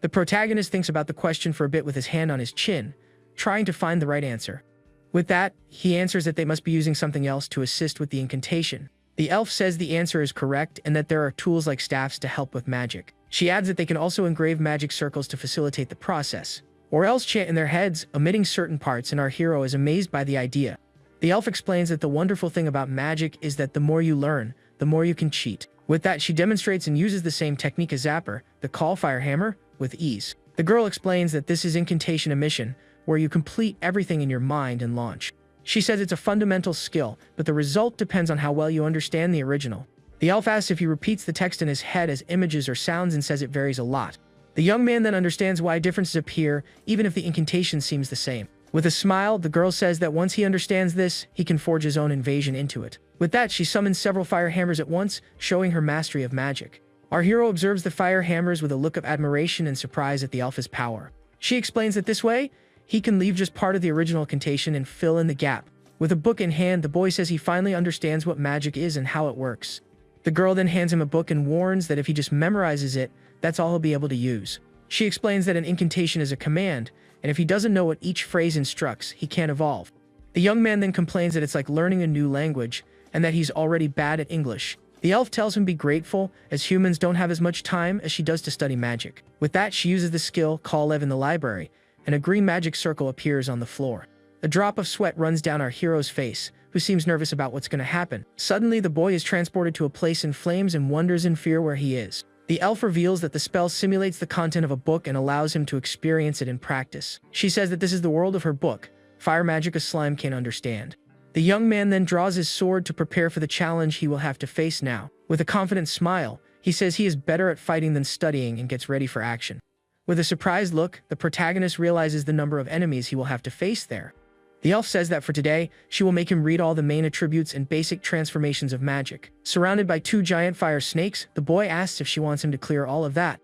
The protagonist thinks about the question for a bit with his hand on his chin, trying to find the right answer. With that, he answers that they must be using something else to assist with the incantation. The elf says the answer is correct and that there are tools like staffs to help with magic. She adds that they can also engrave magic circles to facilitate the process, or else chant in their heads, omitting certain parts, and our hero is amazed by the idea. The elf explains that the wonderful thing about magic is that the more you learn, the more you can cheat. With that, she demonstrates and uses the same technique as Zapper, the Call Fire Hammer, with ease. The girl explains that this is incantation emission, where you complete everything in your mind and launch. She says it's a fundamental skill, but the result depends on how well you understand the original. The elf asks if he repeats the text in his head as images or sounds and says it varies a lot. The young man then understands why differences appear, even if the incantation seems the same. With a smile, the girl says that once he understands this, he can forge his own invasion into it. With that, she summons several fire hammers at once, showing her mastery of magic. Our hero observes the fire hammers with a look of admiration and surprise at the elf's power. She explains that this way, he can leave just part of the original incantation and fill in the gap. With a book in hand, the boy says he finally understands what magic is and how it works. The girl then hands him a book and warns that if he just memorizes it, that's all he'll be able to use. She explains that an incantation is a command, and if he doesn't know what each phrase instructs, he can't evolve. The young man then complains that it's like learning a new language, and that he's already bad at English. The elf tells him to be grateful, as humans don't have as much time as she does to study magic. With that, she uses the skill Call Lev in the library, and a green magic circle appears on the floor. A drop of sweat runs down our hero's face, who seems nervous about what's going to happen. Suddenly, the boy is transported to a place in flames and wonders in fear where he is. The elf reveals that the spell simulates the content of a book and allows him to experience it in practice. She says that this is the world of her book, fire magic a slime can't understand. The young man then draws his sword to prepare for the challenge he will have to face now. With a confident smile, he says he is better at fighting than studying and gets ready for action. With a surprised look, the protagonist realizes the number of enemies he will have to face there. The elf says that for today, she will make him read all the main attributes and basic transformations of magic. Surrounded by 2 giant fire snakes, the boy asks if she wants him to clear all of that.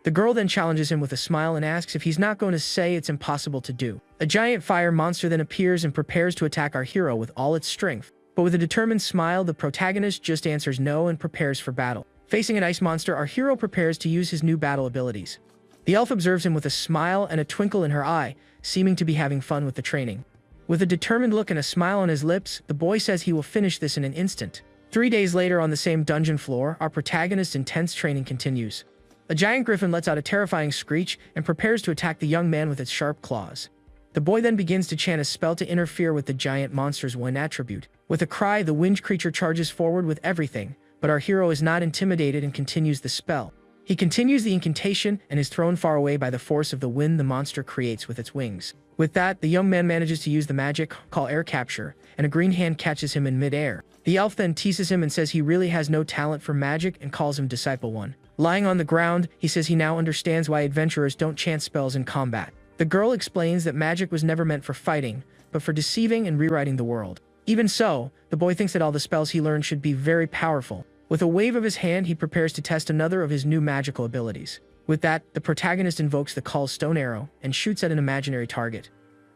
The girl then challenges him with a smile and asks if he's not going to say it's impossible to do. A giant fire monster then appears and prepares to attack our hero with all its strength. But with a determined smile, the protagonist just answers no and prepares for battle. Facing an ice monster, our hero prepares to use his new battle abilities. The elf observes him with a smile and a twinkle in her eye, seeming to be having fun with the training. With a determined look and a smile on his lips, the boy says he will finish this in an instant. 3 days later on the same dungeon floor, our protagonist's intense training continues. A giant griffin lets out a terrifying screech and prepares to attack the young man with its sharp claws. The boy then begins to chant a spell to interfere with the giant monster's one attribute. With a cry, the winged creature charges forward with everything, but our hero is not intimidated and continues the spell. He continues the incantation and is thrown far away by the force of the wind the monster creates with its wings. With that, the young man manages to use the magic called air capture, and a green hand catches him in mid-air. The elf then teases him and says he really has no talent for magic and calls him Disciple 1. Lying on the ground, he says he now understands why adventurers don't chant spells in combat. The girl explains that magic was never meant for fighting, but for deceiving and rewriting the world. Even so, the boy thinks that all the spells he learned should be very powerful. With a wave of his hand, he prepares to test another of his new magical abilities. With that, the protagonist invokes the Call Stone Arrow and shoots at an imaginary target.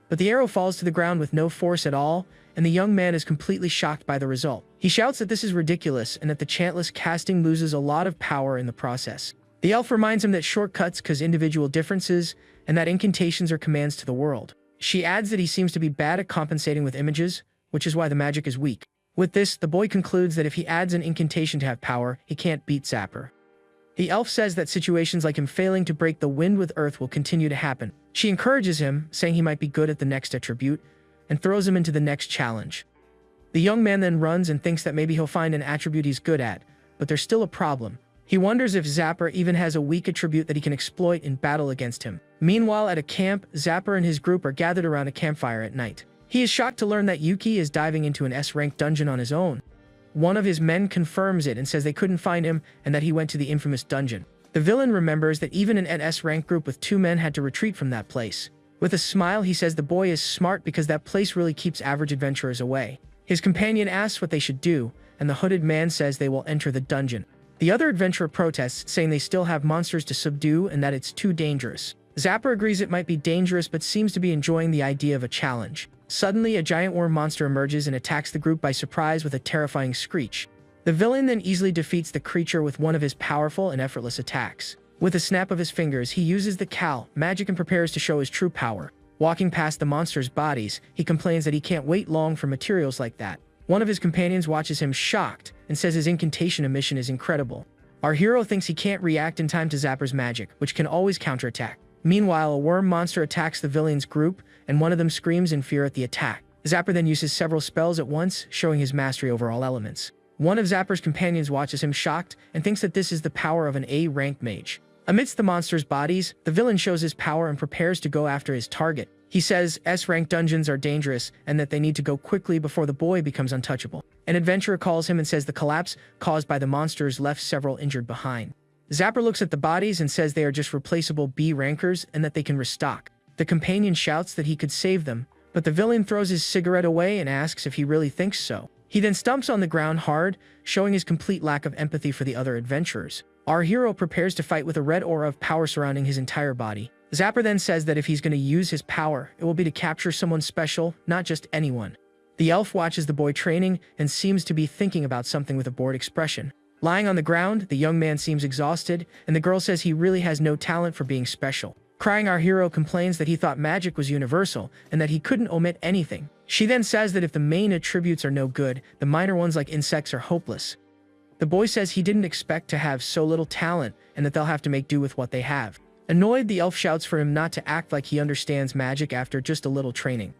But the arrow falls to the ground with no force at all, and the young man is completely shocked by the result. He shouts that this is ridiculous and that the chantless casting loses a lot of power in the process. The elf reminds him that shortcuts cause individual differences and that incantations are commands to the world. She adds that he seems to be bad at compensating with images, which is why the magic is weak. With this, the boy concludes that if he adds an incantation to have power, he can't beat Zapper. The elf says that situations like him failing to break the wind with earth will continue to happen. She encourages him, saying he might be good at the next attribute, and throws him into the next challenge. The young man then runs and thinks that maybe he'll find an attribute he's good at, but there's still a problem. He wonders if Zapper even has a weak attribute that he can exploit in battle against him. Meanwhile, at a camp, Zapper and his group are gathered around a campfire at night. He is shocked to learn that Yuki is diving into an S-rank dungeon on his own. One of his men confirms it and says they couldn't find him and that he went to the infamous dungeon. The villain remembers that even an S-rank group with 2 men had to retreat from that place. With a smile, he says the boy is smart because that place really keeps average adventurers away. His companion asks what they should do, and the hooded man says they will enter the dungeon. The other adventurer protests, saying they still have monsters to subdue and that it's too dangerous. Zapper agrees it might be dangerous but seems to be enjoying the idea of a challenge. Suddenly, a giant worm monster emerges and attacks the group by surprise with a terrifying screech. The villain then easily defeats the creature with one of his powerful and effortless attacks. With a snap of his fingers, he uses the Cal magic and prepares to show his true power. Walking past the monster's bodies, he complains that he can't wait long for materials like that. One of his companions watches him shocked and says his incantation emission is incredible. Our hero thinks he can't react in time to Zapper's magic, which can always counterattack. Meanwhile, a worm monster attacks the villain's group, and one of them screams in fear at the attack. Zapper then uses several spells at once, showing his mastery over all elements. One of Zapper's companions watches him shocked and thinks that this is the power of an A-rank mage. Amidst the monster's bodies, the villain shows his power and prepares to go after his target. He says S-rank dungeons are dangerous and that they need to go quickly before the boy becomes untouchable. An adventurer calls him and says the collapse caused by the monsters left several injured behind. Zapper looks at the bodies and says they are just replaceable B-rankers and that they can restock. The companion shouts that he could save them, but the villain throws his cigarette away and asks if he really thinks so. He then stumps on the ground hard, showing his complete lack of empathy for the other adventurers. Our hero prepares to fight with a red aura of power surrounding his entire body. Zapper then says that if he's going to use his power, it will be to capture someone special, not just anyone. The elf watches the boy training and seems to be thinking about something with a bored expression. Lying on the ground, the young man seems exhausted, and the girl says he really has no talent for being special. Crying, our hero complains that he thought magic was universal, and that he couldn't omit anything. She then says that if the main attributes are no good, the minor ones like insects are hopeless. The boy says he didn't expect to have so little talent, and that they'll have to make do with what they have. Annoyed, the elf shouts for him not to act like he understands magic after just a little training.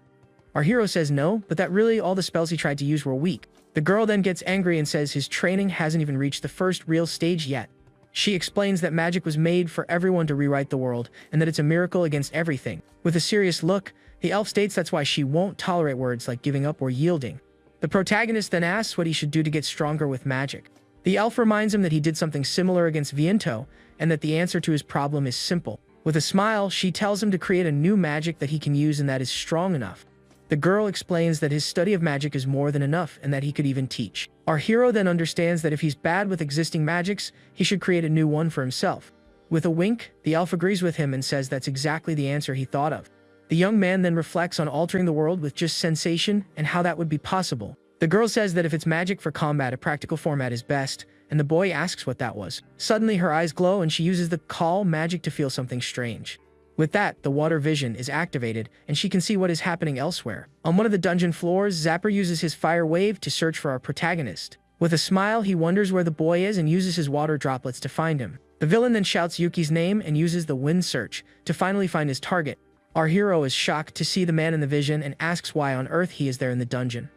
Our hero says no, but that really all the spells he tried to use were weak. The girl then gets angry and says his training hasn't even reached the first real stage yet. She explains that magic was made for everyone to rewrite the world, and that it's a miracle against everything. With a serious look, the elf states that's why she won't tolerate words like giving up or yielding. The protagonist then asks what he should do to get stronger with magic. The elf reminds him that he did something similar against Viento, and that the answer to his problem is simple. With a smile, she tells him to create a new magic that he can use and that is strong enough. The girl explains that his study of magic is more than enough and that he could even teach. Our hero then understands that if he's bad with existing magics, he should create a new one for himself. With a wink, the elf agrees with him and says that's exactly the answer he thought of. The young man then reflects on altering the world with just sensation and how that would be possible. The girl says that if it's magic for combat, a practical format is best, and the boy asks what that was. Suddenly her eyes glow and she uses the call magic to feel something strange. With that, the water vision is activated, and she can see what is happening elsewhere. On one of the dungeon floors, Zapper uses his fire wave to search for our protagonist. With a smile, he wonders where the boy is and uses his water droplets to find him. The villain then shouts Yuki's name and uses the wind search to finally find his target. Our hero is shocked to see the man in the vision and asks why on earth he is there in the dungeon.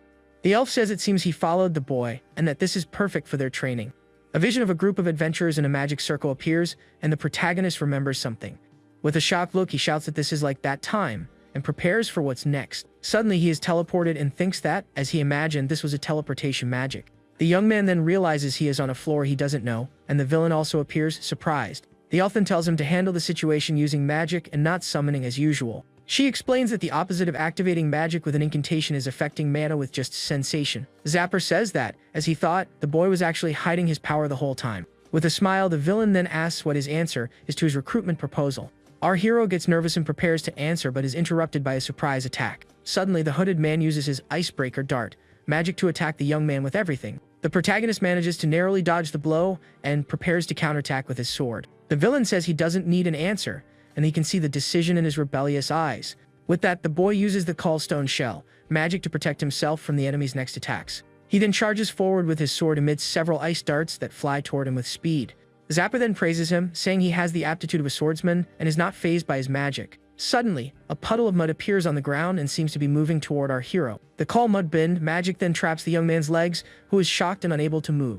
The elf says it seems he followed the boy, and that this is perfect for their training. A vision of a group of adventurers in a magic circle appears, and the protagonist remembers something. With a shocked look, he shouts that this is like that time, and prepares for what's next. Suddenly, he is teleported and thinks that, as he imagined, this was a teleportation magic. The young man then realizes he is on a floor he doesn't know, and the villain also appears, surprised. The elf then tells him to handle the situation using magic and not summoning as usual. She explains that the opposite of activating magic with an incantation is affecting mana with just sensation. Zapper says that, as he thought, the boy was actually hiding his power the whole time. With a smile, the villain then asks what his answer is to his recruitment proposal. Our hero gets nervous and prepares to answer but is interrupted by a surprise attack. Suddenly, the hooded man uses his icebreaker dart, magic to attack the young man with everything. The protagonist manages to narrowly dodge the blow and prepares to counterattack with his sword. The villain says he doesn't need an answer, and he can see the decision in his rebellious eyes. With that, the boy uses the Callstone Shell, magic to protect himself from the enemy's next attacks. He then charges forward with his sword amidst several ice darts that fly toward him with speed. Zapper then praises him, saying he has the aptitude of a swordsman and is not fazed by his magic. Suddenly, a puddle of mud appears on the ground and seems to be moving toward our hero. The call mud bend magic then traps the young man's legs, who is shocked and unable to move.